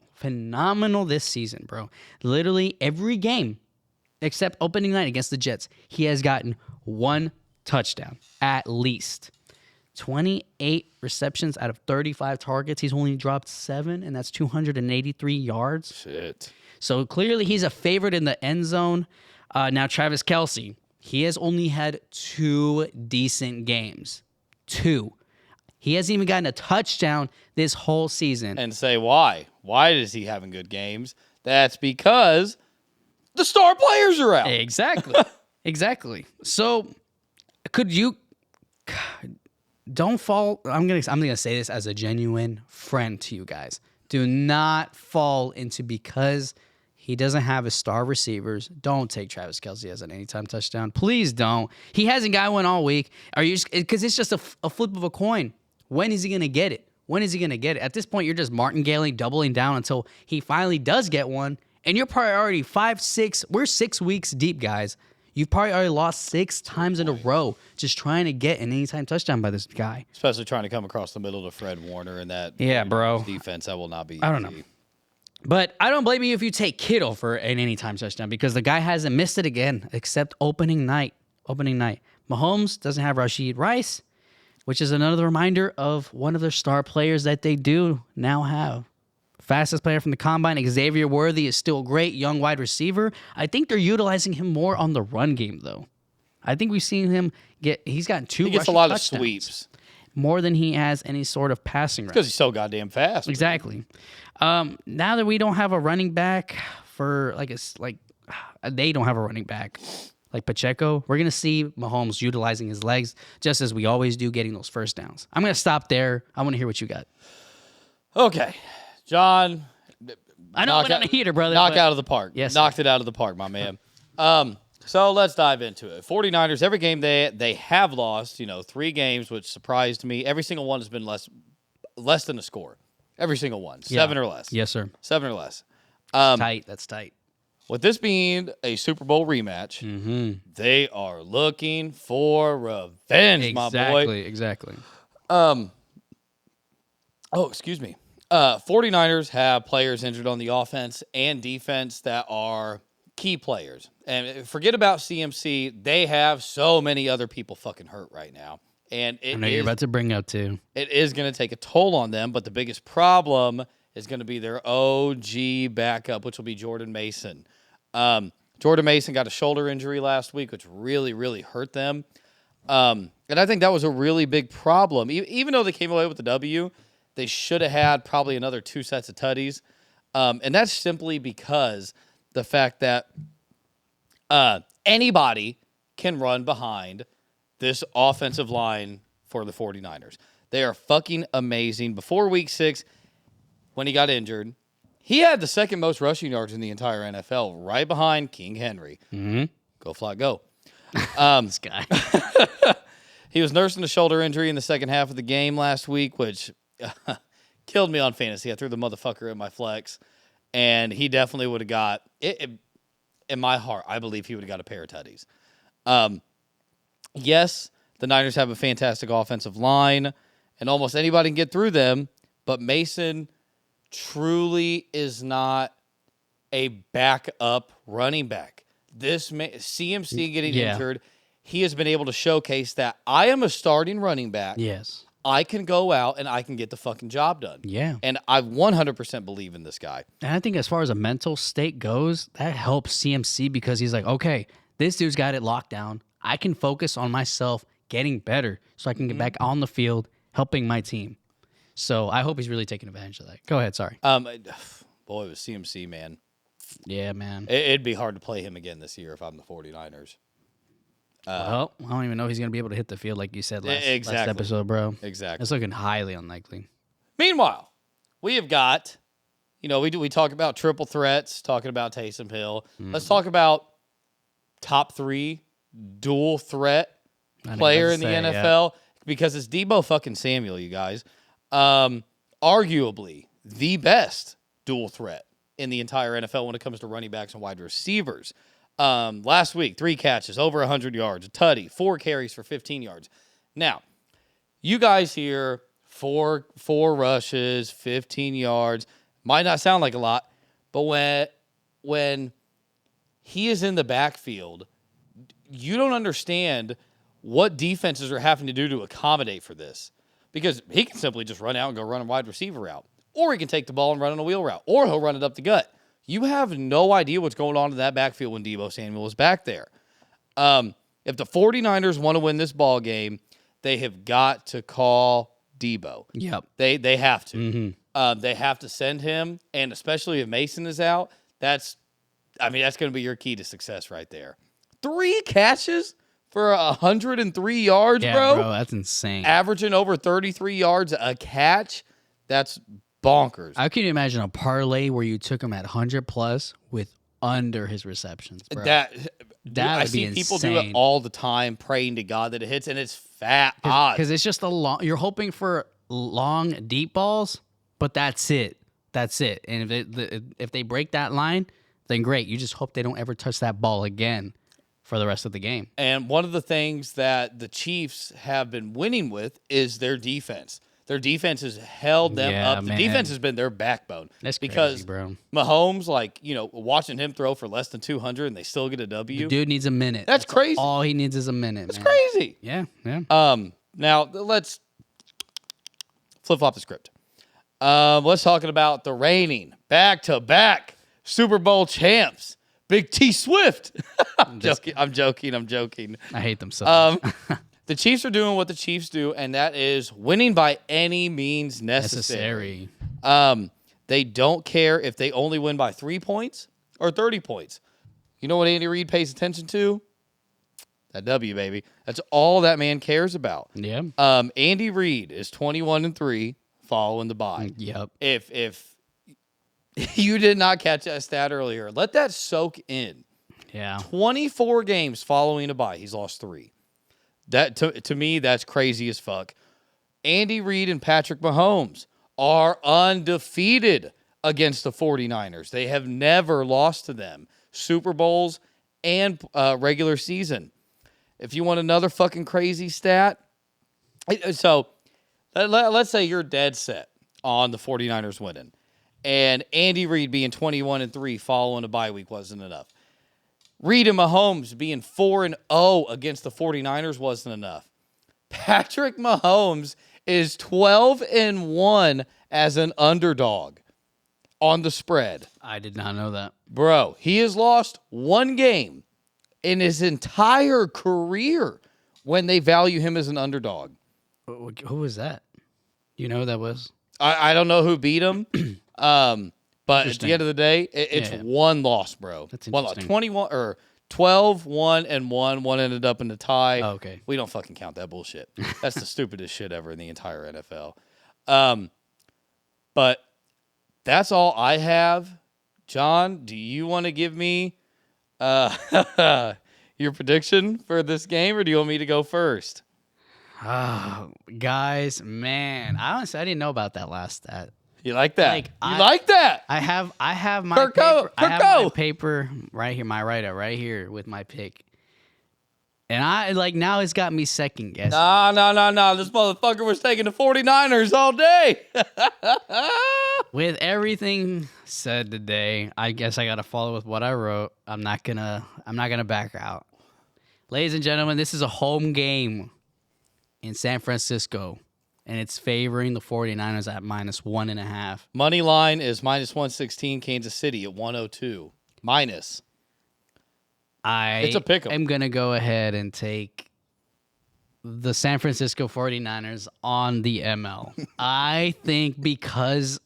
this season, bro. Literally every game except opening night against the Jets, he has gotten one touchdown at least. 28 receptions out of 35 targets. He's only dropped 7, and that's 283 yards. Shit. So clearly he's a favorite in the end zone. Now Travis Kelce, he has only had 2 decent games. 2. He hasn't even gotten a touchdown this whole season. And say why? Why is he having good games? That's because the star players are out. Exactly. Exactly. So could you don't fall I'm gonna say this as a genuine friend to you guys. Do not fall into because he doesn't have his star receivers. Don't take Travis Kelce as an anytime touchdown. Please don't. He hasn't got one all week. Are you because it's just a flip of a coin. When is he gonna get it? When is he gonna get it? At this point, you're just martingaling, doubling down until he finally does get one. And your priority 5, 6. We're 6 weeks deep, guys. You've probably already lost 6 times in a row just trying to get an anytime touchdown by this guy. Especially trying to come across the middle to Fred Warner and that defense. That will not be easy. I don't know. But I don't blame you if you take Kittle for an anytime touchdown because the guy hasn't missed it again except opening night. Mahomes doesn't have Rashee Rice, which is another reminder of one of their star players that they do now have. Fastest player from the combine, Xavier Worthy, is still a great young wide receiver. I think they're utilizing him more on the run game, though. I think we've seen him he's gotten 2 He gets a lot of sweeps. More than he has any sort of passing route. Because he's so goddamn fast. Exactly. Now that we don't have a running back for, they don't have a running back like Pacheco, we're going to see Mahomes utilizing his legs just as we always do, getting those first downs. I'm going to stop there. I want to hear what you got. Okay. John. I know I'm on a heater, brother. Knock out of the park. Yes, Knocked it out of the park, my man. So let's dive into it. 49ers, every game they have lost, 3 games, which surprised me. Every single one has been less than a score. Every single one. 7 or less. Yes, sir. 7 or less. Tight. That's tight. With this being a Super Bowl rematch, they are looking for revenge, my boy. Exactly. Excuse me. 49ers have players injured on the offense and defense that are key players. And forget about CMC. They have so many other people fucking hurt right now. And I know you're about to bring up too. It is going to take a toll on them, but the biggest problem is going to be their OG backup, which will be Jordan Mason. Jordan Mason got a shoulder injury last week, which really, really hurt them. And I think that was a really big problem. Even though they came away with the W, they should have had probably another 2 sets of tutties. And that's simply because the fact that anybody can run behind this offensive line for the 49ers. They are fucking amazing. Before week 6, when he got injured, he had the second most rushing yards in the entire NFL, right behind King Henry. Mm-hmm. Go, Flock, go. This guy. He was nursing a shoulder injury in the second half of the game last week, which killed me on fantasy. I threw the motherfucker in my flex, and he definitely would have got it. In my heart, I believe he would have got a pair of tutties. Yes, the Niners have a fantastic offensive line, and almost anybody can get through them, but Mason truly is not a backup running back. This CMC getting injured, he has been able to showcase that I am a starting running back. Yes. I can go out and I can get the fucking job done. Yeah. And I 100% believe in this guy. And I think as far as a mental state goes, that helps CMC because he's like, okay, this dude's got it locked down. I can focus on myself getting better so I can get back on the field helping my team. So I hope he's really taking advantage of that. Go ahead, sorry. Boy, it was CMC, man. Yeah, man. It'd be hard to play him again this year if I'm the 49ers. Well, I don't even know if he's going to be able to hit the field like you said last episode, bro. Exactly. It's looking highly unlikely. Meanwhile, we have got, we talk about triple threats, talking about Taysom Hill. Let's talk about top 3 dual threat player in the NFL because it's Deebo fucking Samuel, you guys. Arguably the best dual threat in the entire NFL when it comes to running backs and wide receivers. Last week, 3 catches, over 100 yards, a tutty, 4 carries for 15 yards. Now, you guys hear 4 rushes, 15 yards. Might not sound like a lot, but when he is in the backfield, you don't understand what defenses are having to do to accommodate for this. Because he can simply just run out and go run a wide receiver route. Or he can take the ball and run on a wheel route. Or he'll run it up the gut. You have no idea what's going on in that backfield when Deebo Samuel is back there. If the 49ers want to win this ball game, they have got to call Deebo. Yep. They have to. Mm-hmm. They have to send him, and especially if Mason is out, that's going to be your key to success right there. 3 catches for 103 yards, bro. That's insane. Averaging over 33 yards a catch, that's bonkers. I can imagine a parlay where you took him at 100 plus with under his receptions, bro. I see people do it all the time, praying to God that it hits, and it's fat odds. Because it's just you're hoping for long, deep balls, but that's it. That's it. And if they break that line, then great. You just hope they don't ever touch that ball again for the rest of the game. And one of the things that the Chiefs have been winning with is their defense. Their defense has held them up. The defense has been their backbone. That's because crazy, bro. Mahomes, watching him throw for less than 200 and they still get a W. The dude needs a minute. That's crazy. All he needs is a minute. That's crazy. Yeah. Now let's flip-flop the script. Let's talk about the reigning back-to-back Super Bowl champs. Big T Swift. I'm joking. I hate them so much. The Chiefs are doing what the Chiefs do, and that is winning by any means necessary. They don't care if they only win by 3 points or 30 points. You know what Andy Reid pays attention to? That W, baby. That's all that man cares about. Yeah. Andy Reid is 21-3 following the bye. Yep. If you did not catch that stat earlier, let that soak in. Yeah. 24 games following a bye. He's lost 3. That to me, that's crazy as fuck. Andy Reid and Patrick Mahomes are undefeated against the 49ers. They have never lost to them. Super Bowls and regular season. If you want another fucking crazy stat, so let's say you're dead set on the 49ers winning, and Andy Reid being 21-3 following a bye week wasn't enough. Reid and Mahomes being 4-0 against the 49ers wasn't enough. Patrick Mahomes is 12-1 as an underdog on the spread. I did not know that. Bro, he has lost 1 game in his entire career when they value him as an underdog. Who was that? You know who that was? I don't know who beat him. But at the end of the day, it's 1 loss, bro. That's One interesting. loss. 21 or 12-1-1. One ended up in the tie. Oh, okay. We don't fucking count that bullshit. That's the stupidest shit ever in the entire NFL. But that's all I have. John, do you want to give me your prediction for this game, or do you want me to go first? Oh, guys, man. I didn't know about that last stat. You like that? Like, you like that? I have my Kirko, paper. I have Kirko. my paper right here, my write-up right here with my pick. And now it's got me second guessing. No. This motherfucker was taking the 49ers all day. With everything said today, I guess I got to follow with what I wrote. I'm not gonna back out. Ladies and gentlemen, this is a home game in San Francisco, and it's favoring the 49ers at -1.5. Money line is -116. Kansas City at 102. Minus. It's a pick 'em. I'm going to go ahead and take the San Francisco 49ers on the ML. I think because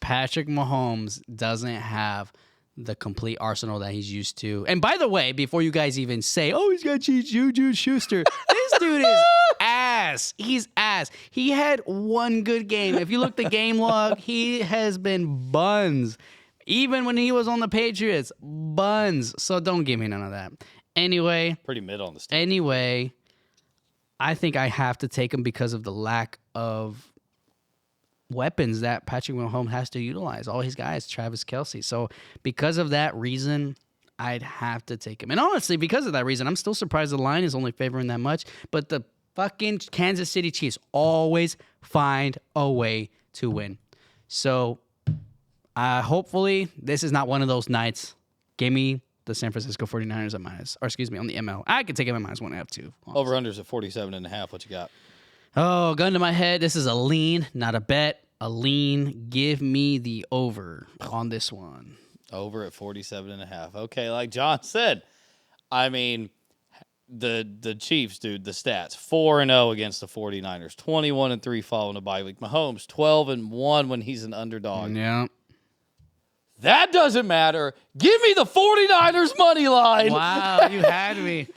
Patrick Mahomes doesn't have the complete arsenal that he's used to. And by the way, before you guys even say, oh, he's got Juju Schuster, this dude is ass. He's ass. He had 1 good game. If you look the game log, he has been buns. Even when he was on the Patriots, buns. So don't give me none of that. Anyway. Pretty mid on the stage. Anyway, I think I have to take him because of the lack of weapons that Patrick Mahomes has to utilize. All his guys, Travis Kelce. So because of that reason, I'd have to take him. And honestly, because of that reason, I'm still surprised the line is only favoring that much. But the fucking Kansas City Chiefs always find a way to win. So hopefully this is not one of those nights. Give me the San Francisco 49ers at on the ML. I could take him at -1.5 too. Over-unders at 47.5. What you got? Oh, gun to my head. This is a lean, not a bet. A lean. Give me the over on this one. Over at 47.5. Okay, like John said, I mean, the Chiefs, dude, the stats. 4-0 against the 49ers. 21-3 following a bye week. Mahomes, 12-1 when he's an underdog. Yeah. That doesn't matter. Give me the 49ers money line. Wow, you had me.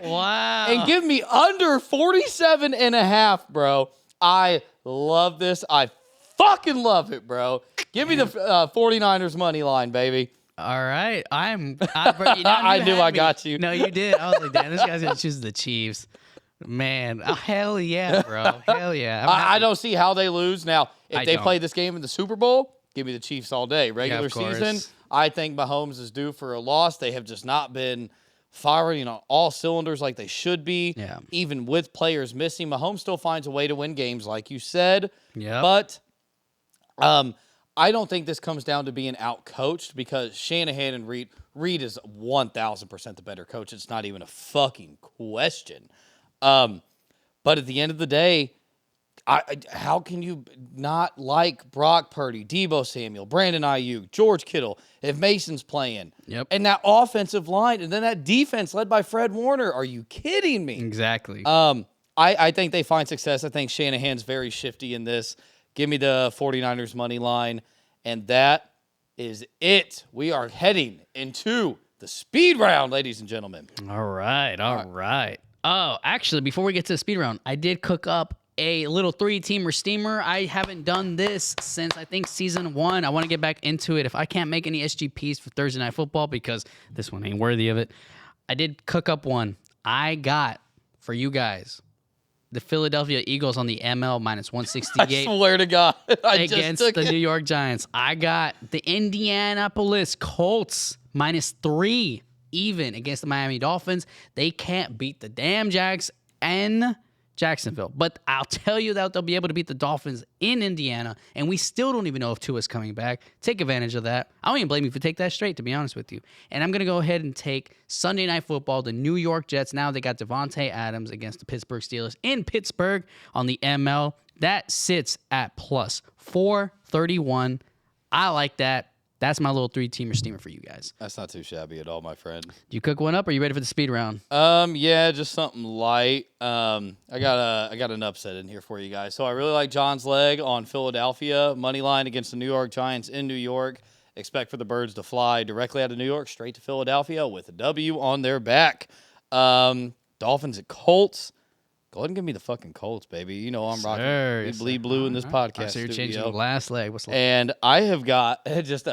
Wow. And give me under 47.5, bro. I love this. I fucking love it, bro. Give me the 49ers money line, baby. All right. I knew I got you. No, you did. I was like, damn, this guy's going to choose the Chiefs. Man, hell yeah, bro. Hell yeah. I don't see how they lose. Now, if they don't. play this game in the Super Bowl, give me the Chiefs all day. Regular of course. season, I think Mahomes is due for a loss. They have just not been firing on all cylinders like they should be. Yeah. Even with players missing, Mahomes still finds a way to win games, like you said. Yeah. But I don't think this comes down to being out-coached because Shanahan and Reid is 1,000% the better coach. It's not even a fucking question. But at the end of the day, how can you not like Brock Purdy, Deebo Samuel, Brandon Ayuk, George Kittle, if Mason's playing? Yep. And that offensive line, and then that defense led by Fred Warner. Are you kidding me? Exactly. I think they find success. I think Shanahan's very shifty in this. Give me the 49ers money line, and that is it. We are heading into the speed round, ladies and gentlemen. All right. Oh, actually, before we get to the speed round, I did cook up a little 3-teamer steamer. I haven't done this since, I think, season 1. I want to get back into it. If I can't make any SGPs for Thursday Night Football because this one ain't worthy of it, I did cook up one. I got, for you guys, the Philadelphia Eagles on the ML minus 168. I swear to God. Against the New York Giants. I got the Indianapolis Colts minus 3 even against the Miami Dolphins. They can't beat the damn Jags and Jacksonville. But I'll tell you that they'll be able to beat the Dolphins in Indiana, and we still don't even know if Tua's coming back. Take advantage of that. I don't even blame you for take that straight, to be honest with you. And I'm going to go ahead and take Sunday Night Football, the New York Jets. Now they got Devontae Adams against the Pittsburgh Steelers in Pittsburgh on the ML. That sits at plus 431. I like that. That's my little 3-teamer steamer for you guys. That's not too shabby at all, my friend. Do you cook one up, or are you ready for the speed round? Yeah, just something light. I got an upset in here for you guys. So I really like John's leg on Philadelphia money line against the New York Giants in New York. Expect for the Birds to fly directly out of New York straight to Philadelphia with a W on their back. Dolphins at Colts. Go ahead and give me the fucking Colts, baby. You know I'm rocking. We bleed blue in this podcast. So you're changing the last leg. What's last? And I have got just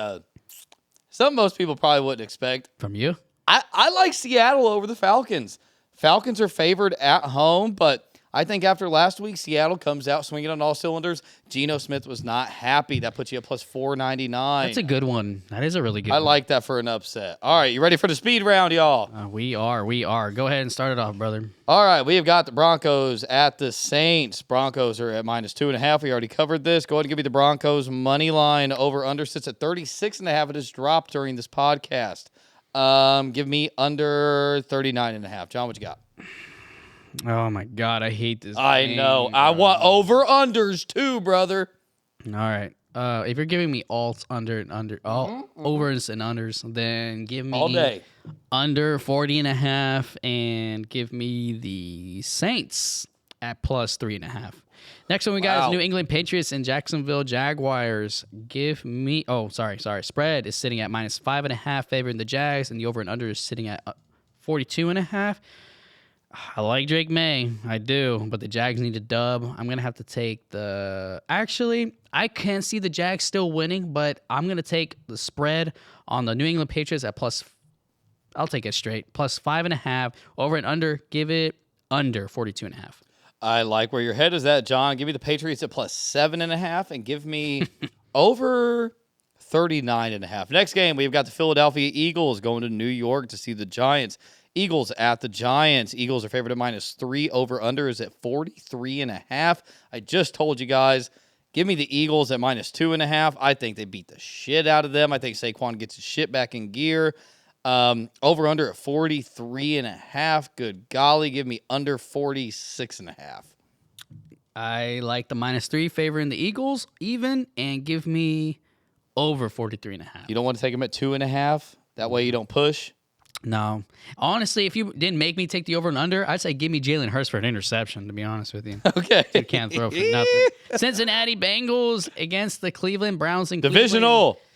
something most people probably wouldn't expect. From you? I like Seattle over the Falcons. Falcons are favored at home, but I think after last week, Seattle comes out swinging on all cylinders. Geno Smith was not happy. That puts you at plus 499. That's a good one. That is a really good one. I like that for an upset. All right, you ready for the speed round, y'all? We are. Go ahead and start it off, brother. All right, we have got the Broncos at the Saints. Broncos are at minus 2.5. We already covered this. Go ahead and give me the Broncos money line. Over-under sits at 36.5. It has dropped during this podcast. Give me under 39.5. John, what you got? Oh, my God. I hate this I game, know. bro. I want over-unders too, brother. All right. If you're giving me alts overs and unders, then give me all day under 40.5 and give me the Saints at plus 3.5. Next one we got is New England Patriots and Jacksonville Jaguars. Give me spread is sitting at minus 5.5 favoring the Jags, and the over and under is sitting at 42.5. I like Drake May. I do. But the Jags need a dub. I'm going to have to take the... Actually, I can see the Jags still winning, but I'm going to take the spread on the New England Patriots at plus... I'll take it straight. Plus 5.5. Over and under. Give it under 42.5. I like where your head is at, John. Give me the Patriots at plus 7.5 and give me over 39.5. Next game, we've got the Philadelphia Eagles going to New York to see the Giants. Eagles at the Giants. Eagles are favored at minus 3. Over-under is at 43.5. I just told you guys, give me the Eagles at minus 2.5. I think they beat the shit out of them. I think Saquon gets his shit back in gear. Over-under at 43.5. Good golly, give me under 46.5. I like the minus 3 favoring the Eagles even, and give me over 43.5. You don't want to take them at 2.5? That way you don't push? No. Honestly, if you didn't make me take the over and under, I'd say give me Jalen Hurts for an interception, to be honest with you. Okay. You can't throw for nothing. Cincinnati Bengals against the Cleveland Browns in Divisional. Cleveland.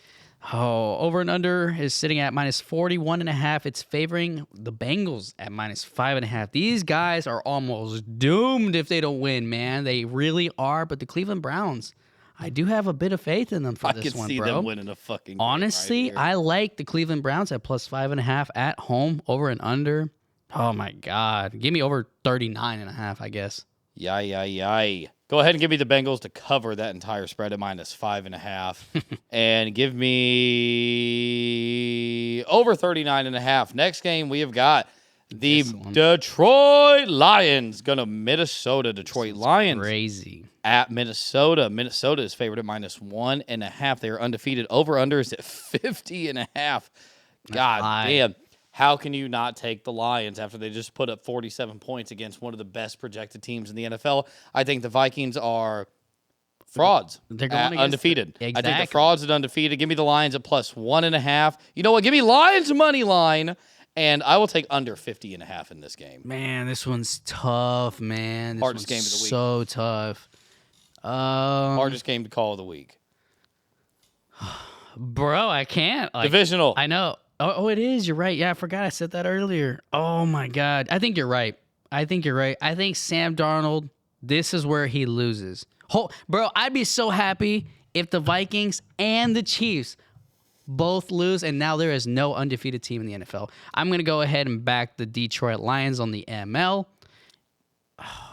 Oh, over and under is sitting at minus 41.5. It's favoring the Bengals at minus 5.5. These guys are almost doomed if they don't win, man. They really are. But the Cleveland Browns, I do have a bit of faith in them for this one, bro. I can see them winning a fucking game. Honestly, right, I like the Cleveland Browns at plus 5.5 at home, over and under. Oh, my God. Give me over 39.5, I guess. Yay. Go ahead and give me the Bengals to cover that entire spread at minus 5.5. And give me over 39.5. Next game, we have got the Detroit Lions going to Minnesota. Detroit Lions. Crazy. At Minnesota. Minnesota is favored at minus 1.5. They are undefeated. Over-under is at 50.5. God damn. How can you not take the Lions after they just put up 47 points against one of the best projected teams in the NFL? I think the Vikings are frauds. They're going undefeated. Exactly. I think the frauds are undefeated. Give me the Lions at plus 1.5. You know what? Give me Lions money line. And I will take under 50.5 in this game. Man, this one's tough, man. Hardest game of the week. So tough. Hardest game to call of the week. Bro, I can't. Divisional. I know. Oh, it is. You're right. Yeah, I forgot I said that earlier. Oh, my God. I think you're right. I think Sam Darnold, this is where he loses. Bro, I'd be so happy if the Vikings and the Chiefs both lose, and now there is no undefeated team in the NFL. I'm going to go ahead and back the Detroit Lions on the ML.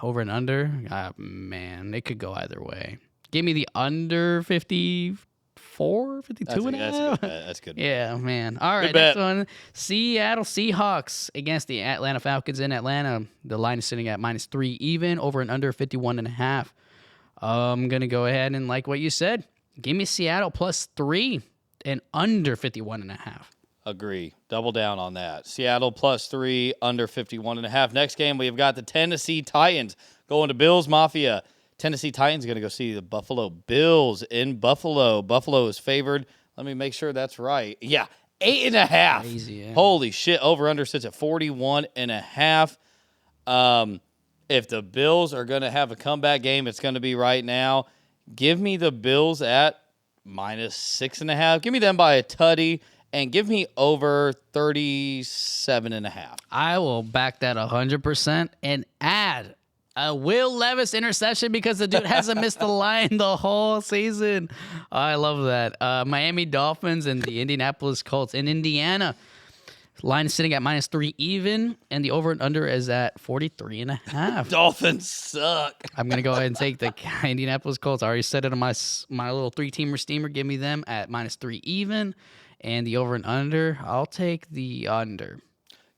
Over and under? Man, it could go either way. Give me the under 54, 52 and a half. That's good. Yeah, man. All right, next one. Seattle Seahawks against the Atlanta Falcons in Atlanta. The line is sitting at -3 even, over and under 51 and a half. I'm going to go ahead and like what you said. Give me Seattle +3 and under 51 and a half. Agree. Double down on that. Seattle +3, under 51 and a half. Next game, we have got the Tennessee Titans going to Bills Mafia. Tennessee Titans going to go see the Buffalo Bills in Buffalo. Buffalo is favored. Let me make sure that's right. Yeah, 8.5. Crazy, yeah. Holy shit. Over-under sits at 41 and a half. If the Bills are going to have a comeback game, it's going to be right now. Give me the Bills at -6.5. Give me them by a tutty. And give me over 37.5. I will back that 100% and add a Will Levis interception because the dude hasn't missed the line the whole season. I love that. Miami Dolphins and the Indianapolis Colts in Indiana. Line is sitting at -3 even, and the over and under is at 43.5. Dolphins suck. I'm going to go ahead and take the Indianapolis Colts. I already said it on my little 3-teamer steamer. Give me them at -3 even. And the over and under, I'll take the under.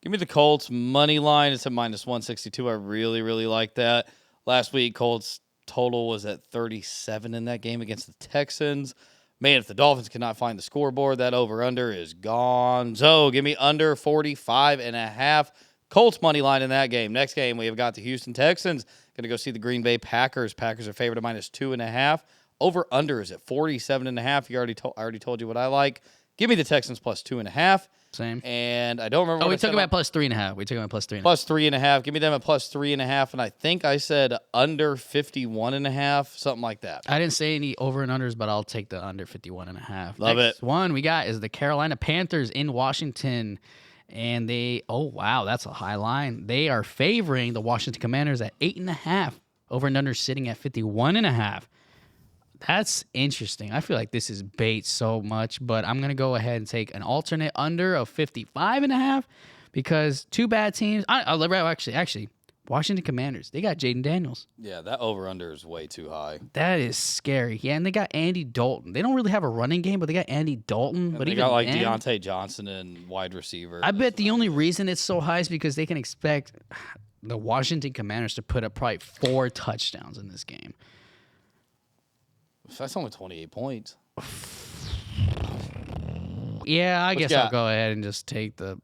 Give me the Colts money line. It's at -162. I really, really like that. Last week, Colts total was at 37 in that game against the Texans. Man, if the Dolphins cannot find the scoreboard, that over-under is gone. So give me under 45.5. Colts money line in that game. Next game, we have got the Houston Texans. Going to go see the Green Bay Packers. Packers are favored at -2.5. Over-under is at 47.5. I already told you what I like. Give me the Texans +2.5. Same. And I don't remember. We took them at +3.5. We took them at +3.5. +3.5. Give me them at +3.5. And I think I said under 51.5, something like that. I didn't say any over and unders, but I'll take the under 51.5. Love Next it. one we got is the Carolina Panthers in Washington. And that's a high line. They are favoring the Washington Commanders at 8.5. Over and under sitting at 51.5. That's interesting. I feel like this is bait so much, but I'm going to go ahead and take an alternate under of 55.5 because two bad teams. Actually, Washington Commanders, they got Jaden Daniels. Yeah, that over-under is way too high. That is scary. Yeah, and they got Andy Dalton. They don't really have a running game, but they got Andy Dalton. And but they got Deontay Johnson and wide receiver. I bet the only reason it's so high is because they can expect the Washington Commanders to put up probably 4 touchdowns in this game. That's only 28 points. Yeah, I guess I'll go ahead and just take the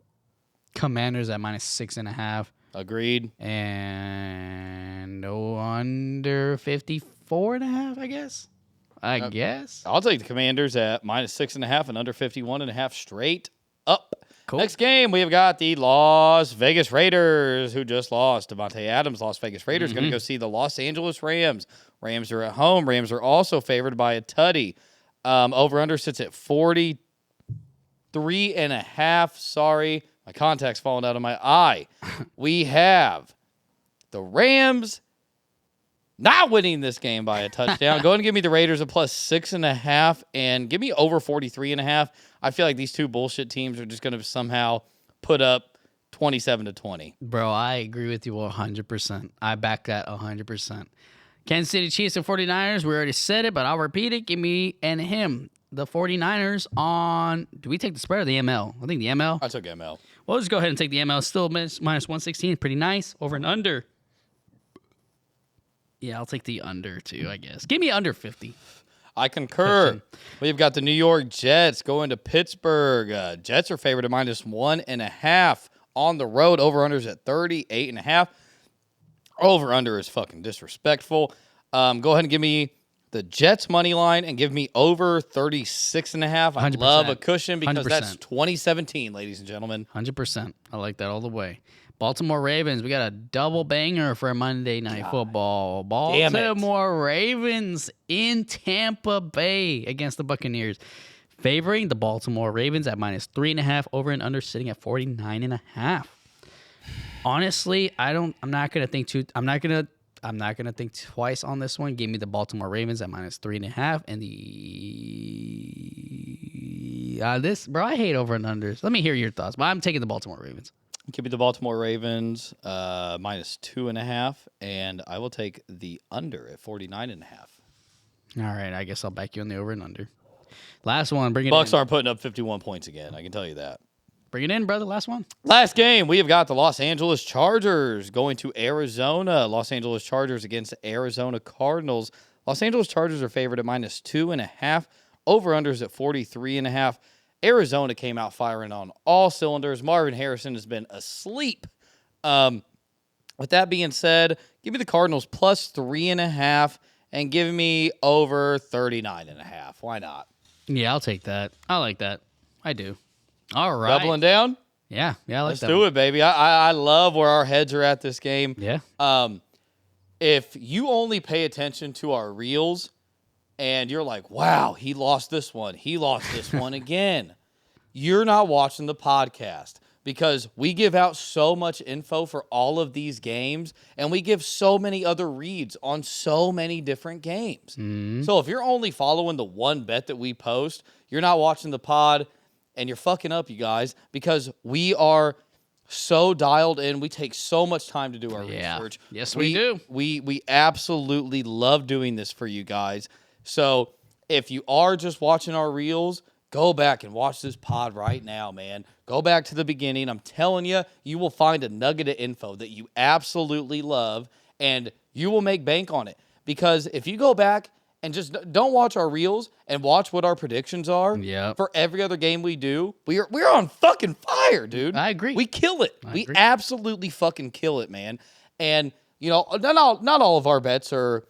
Commanders at -6.5. Agreed. And under 54.5, I guess. I guess. I'll take the Commanders at -6.5 and under 51.5 straight up. Cool. Next game, we have got the Las Vegas Raiders, who just lost. Devontae Adams, Las Vegas Raiders, going to go see the Los Angeles Rams. Rams are at home. Rams are also favored by a tutty. Over-under sits at 43.5. Sorry, my contact's falling out of my eye. We have the Rams not winning this game by a touchdown. Go ahead and give me the Raiders a +6.5 and give me over 43.5. I feel like these two bullshit teams are just going to somehow put up 27-20. Bro, I agree with you 100%. I back that 100%. Kansas City Chiefs and 49ers, we already said it, but I'll repeat it. Give me and him. The 49ers on, do we take the spread or the ML? I think the ML. I took ML. Well, let's go ahead and take the ML. Still -116. Pretty nice. Over and under. Yeah, I'll take the under too, I guess. Give me under 50. I concur. We've got the New York Jets going to Pittsburgh. Jets are favored at -1.5 on the road. Over-unders at 38.5. Over-under is fucking disrespectful. Go ahead and give me the Jets money line and give me over 36.5. I love a cushion because 100%. That's 2017, ladies and gentlemen. 100%. I like that all the way. Baltimore Ravens, we got a double banger for Monday Night Football. Baltimore Ravens in Tampa Bay against the Buccaneers. favoring the Baltimore Ravens at -3.5. Over and under sitting at 49.5. Honestly, I'm not gonna think twice on this one. Give me the Baltimore Ravens at -3.5, and I hate over and unders. Let me hear your thoughts, but I'm taking the Baltimore Ravens. Give me the Baltimore Ravens -2.5, and I will take the under at 49.5. All right, I guess I'll back you on the over and under. Last one, bring it Bucks in. aren't putting up 51 points again. I can tell you that. Bring it in, brother. Last one. Last game, we have got the Los Angeles Chargers going to Arizona. Los Angeles Chargers against the Arizona Cardinals. Los Angeles Chargers are favored at -2.5. Over-unders at 43.5. Arizona came out firing on all cylinders. Marvin Harrison has been asleep. With that being said, give me the Cardinals +3.5 and give me over 39.5. Why not? Yeah, I'll take that. I like that. I do. All right. Doubling down? Yeah, I like Let's that. do it, baby. I love where our heads are at this game. Yeah. If you only pay attention to our reels and you're like, wow, he lost this one. He lost this one again. You're not watching the podcast because we give out so much info for all of these games and we give so many other reads on so many different games. Mm-hmm. So if you're only following the one bet that we post, you're not watching the pod and you're fucking up, you guys, because we are so dialed in. We take so much time to do our research. Yes, we do. We absolutely love doing this for you guys. So if you are just watching our reels, go back and watch this pod right now, man. Go back to the beginning. I'm telling you, you will find a nugget of info that you absolutely love, and you will make bank on it. Because if you go back and just don't watch our reels and watch what our predictions are for every other game we do, we're on fucking fire, dude. I agree. We kill it. We absolutely fucking kill it, man. And, not all of our bets are,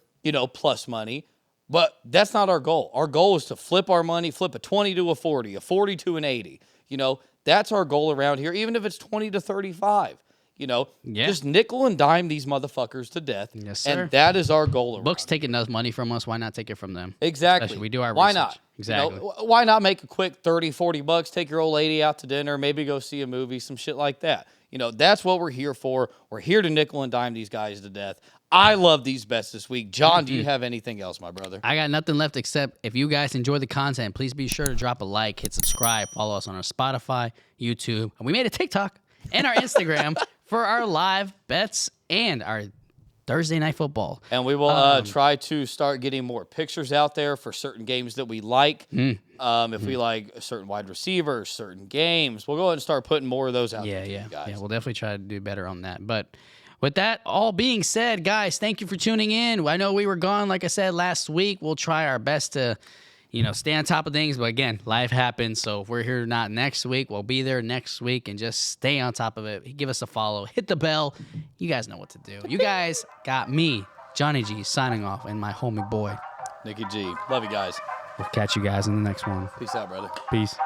plus money. But that's not our goal. Our goal is to flip our money, flip a 20 to a 40, a 40 to an 80. That's our goal around here, even if it's 20 to 35. Just nickel and dime these motherfuckers to death. Yes, sir. And that is our goal around Books take enough money from us. Why not take it from them? Exactly. Especially we do our Why research. not? Exactly. Why not make a quick $30-$40, take your old lady out to dinner, maybe go see a movie, some shit like that. That's what we're here for. We're here to nickel and dime these guys to death. I love these bets this week. John, do you have anything else, my brother? I got nothing left except if you guys enjoy the content, please be sure to drop a like, hit subscribe, follow us on our Spotify, YouTube, and we made a TikTok and our Instagram for our live bets and our Thursday Night Football. And we will try to start getting more pictures out there for certain games that we like. If we like a certain wide receiver, certain games, we'll go ahead and start putting more of those out there for you guys. Yeah, we'll definitely try to do better on that. But with that all being said, guys, thank you for tuning in. I know we were gone, like I said, last week. We'll try our best to, stay on top of things. But again, life happens. So if we're here not next week, we'll be there next week and just stay on top of it. Give us a follow. Hit the bell. You guys know what to do. You guys got me, Jonny G, signing off, and my homie boy, Nicky G. Love you guys. We'll catch you guys in the next one. Peace out, brother. Peace.